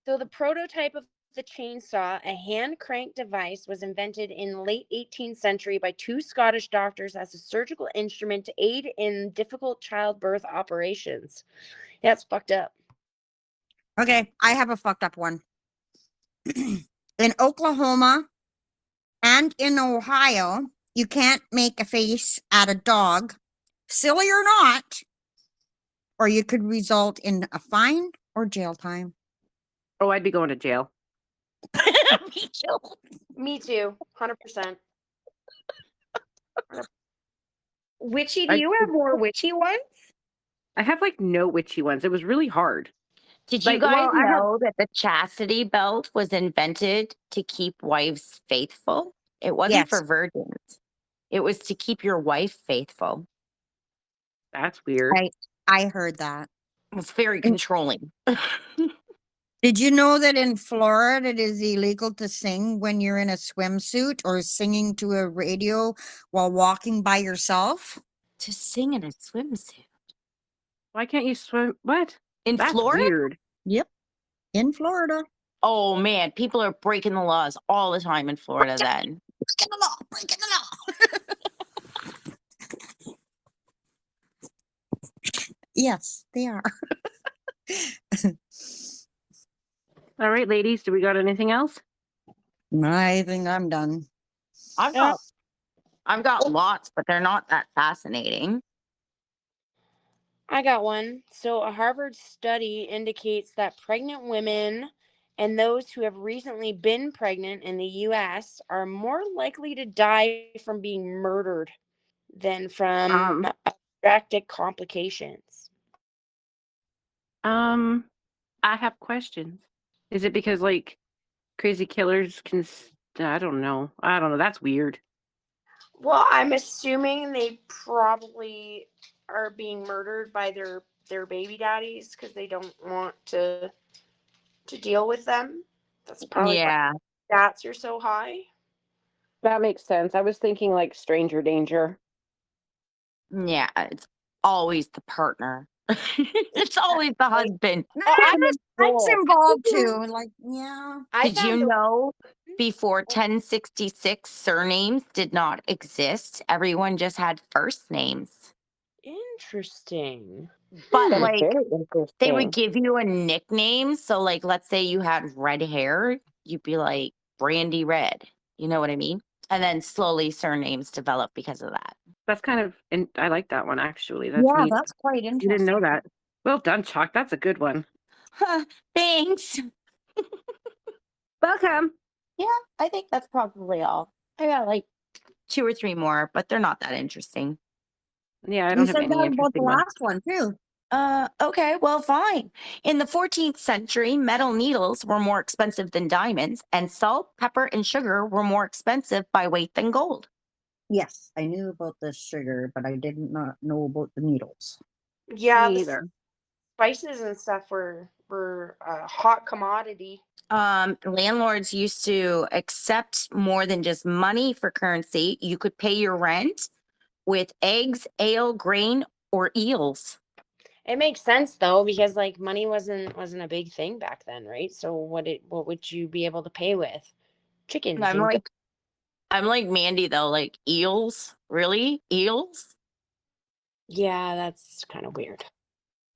S4: So the prototype of the chainsaw, a hand crank device, was invented in late 18th century by two Scottish doctors as a surgical instrument to aid in difficult childbirth operations. That's fucked up.
S2: Okay, I have a fucked up one. In Oklahoma and in Ohio, you can't make a face at a dog, silly or not, or you could result in a fine or jail time.
S1: Oh, I'd be going to jail.
S3: Me too.
S4: Me too, 100%.
S3: Witchy, do
S1: I,
S3: you have more witchy ones?
S1: I have like no witchy ones. It was really hard.
S3: Did you
S1: Like,
S3: guys
S1: well, I have,
S3: know that the chastity belt was invented to keep wives faithful? It wasn't
S2: Yes,
S3: for virgins. It was to keep your wife faithful.
S1: that's weird.
S2: I heard that.
S3: It was very
S2: Mm.
S3: controlling.
S2: Did you know that in Florida it is illegal to sing when you're in a swimsuit or singing to a radio while walking by yourself?
S3: To sing in a swimsuit.
S1: Why can't you swim? What?
S3: In
S1: That's
S3: Florida?
S1: weird.
S2: Yep, in Florida.
S3: Oh man, people are breaking the laws all the time in Florida then.
S2: Breaking the law, breaking the law. Yes, they are.
S1: All right, ladies, do we got anything else?
S2: I think I'm done.
S3: I've
S4: Yeah.
S3: got lots, but they're not that fascinating.
S4: I got one. So, a Harvard study indicates that pregnant women and those who have recently been pregnant in the US are more likely to die from being murdered than from abstracted complications.
S1: I have questions. Is it because like crazy killers can? I don't know. I don't know. That's weird.
S4: Well, I'm assuming they probably are being murdered by their baby daddies because they don't want to deal with them. That's probably why
S3: Yeah.
S4: stats are so high.
S1: That makes sense. I was thinking like stranger danger.
S3: Yeah. It's always the partner. It's always the husband.
S4: Oh,
S2: That's involved too. Like, yeah.
S4: I
S3: Did you
S4: found a-
S3: know before 1066 surnames did not exist? Everyone just had first names.
S4: Interesting.
S3: But
S1: That is
S3: like
S1: very
S3: they
S1: interesting.
S3: would give you a nickname. So like let's say you had red hair, you'd be like Brandy Red. You know what I mean? And then slowly surnames develop because of that.
S1: That's kind of, and I like that one actually. That's
S2: Yeah,
S1: neat.
S2: that's quite
S1: You didn't know
S2: interesting.
S1: that. Well done, Chuck. That's a good one.
S3: Thanks.
S1: Welcome.
S3: Yeah, I think that's probably all. I got like 2 or 3 more, but they're not that interesting.
S1: Yeah, I
S2: You
S1: don't have
S2: said
S1: any
S2: that about the
S1: interesting ones.
S2: last one too.
S3: Okay, well, fine. In the 14th century, metal needles were more expensive than diamonds, and salt, pepper, and sugar were more expensive by weight than gold.
S2: Yes, I knew about the sugar, but I did not know about the needles.
S4: Yeah,
S1: Me
S4: the
S1: either.
S4: spices and stuff were a hot commodity.
S3: Landlords used to accept more than just money for currency. You could pay your rent with eggs, ale, grain, or eels.
S4: It makes sense though, because like money wasn't a big thing back then, right? So what would you be able to pay with? Chickens.
S3: I'm
S4: and
S3: like, I'm like Mandy though, like eels? Really? Eels?
S4: yeah, that's kind of weird.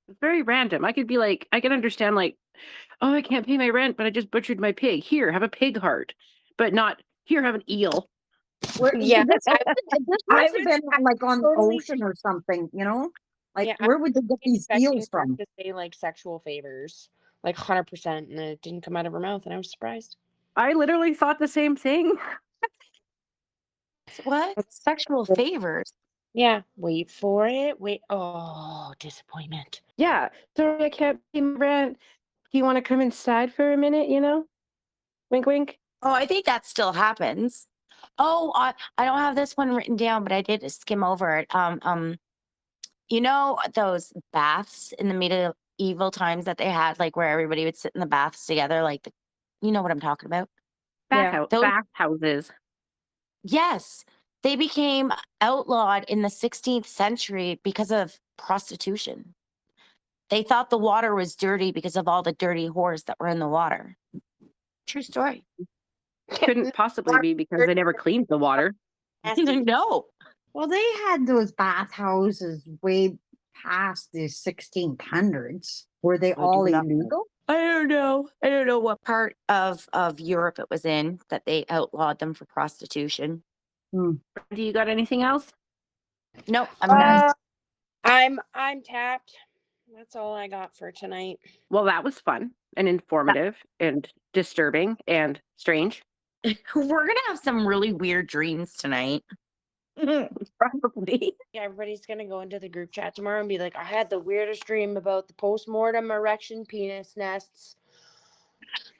S1: It's very random. I could be like, I can understand like, oh, I can't pay my rent, but I just butchered my pig. Here, have a pig heart, but not here, have an eel.
S2: Where
S4: Yeah,
S2: this
S4: I
S2: must have
S4: was
S2: been like on the
S4: totally
S2: ocean or something, you know? Like
S4: yeah, I
S2: where would they get these
S4: expecting
S2: eels
S4: her
S2: from?
S4: to say like sexual favors, like 100%, and it didn't come out of her mouth, and I was surprised.
S1: I literally thought the same thing.
S3: What? Sexual favors?
S4: Yeah, wait for it. Wait. Oh, disappointment.
S1: Yeah. Sorry, I can't pay my rent. Do you want to come inside for a minute? You know, wink, wink.
S3: Oh, I think that still happens. Oh, I don't have this one written down, but I did skim over it. You know those baths in the medieval times that they had, like where everybody would sit in the baths together, like you know what I'm talking about?
S4: Yeah.
S3: Those,
S1: Bath houses.
S3: yes, they became outlawed in the 16th century because of prostitution. They thought the water was dirty because of all the dirty whores that were in the water. True story.
S1: Couldn't possibly be because they never cleaned the water.
S4: Nasty.
S3: No.
S2: Well, they had those bathhouses way past the 1600s. Were they
S3: I do
S2: all
S3: not know.
S2: illegal?
S3: I don't know. I don't know what part of Europe it was in that they outlawed them for prostitution.
S1: Do you got anything else?
S3: Nope, I'm done.
S4: I'm tapped. That's all I got for tonight.
S1: Well, that was fun and informative and disturbing and strange.
S3: We're gonna have some really weird dreams tonight.
S1: Probably.
S4: Yeah, everybody's gonna go into the group chat tomorrow and be like, I had the weirdest dream about the postmortem erection penis nests.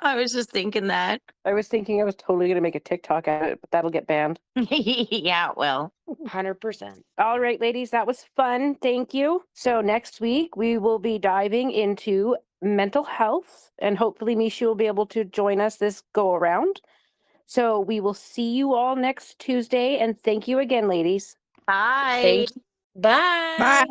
S3: I was just thinking that.
S1: I was thinking I was totally going to make a TikTok at it, but that'll get banned.
S3: Yeah, well.
S4: 100%.
S1: All right, ladies, that was fun. Thank you. So next week we will be diving into mental health, and hopefully Misha will be able to join us this go around. So we will see you all next Tuesday, and thank you again, ladies.
S3: Bye.
S4: Thank you. Bye.
S2: Bye.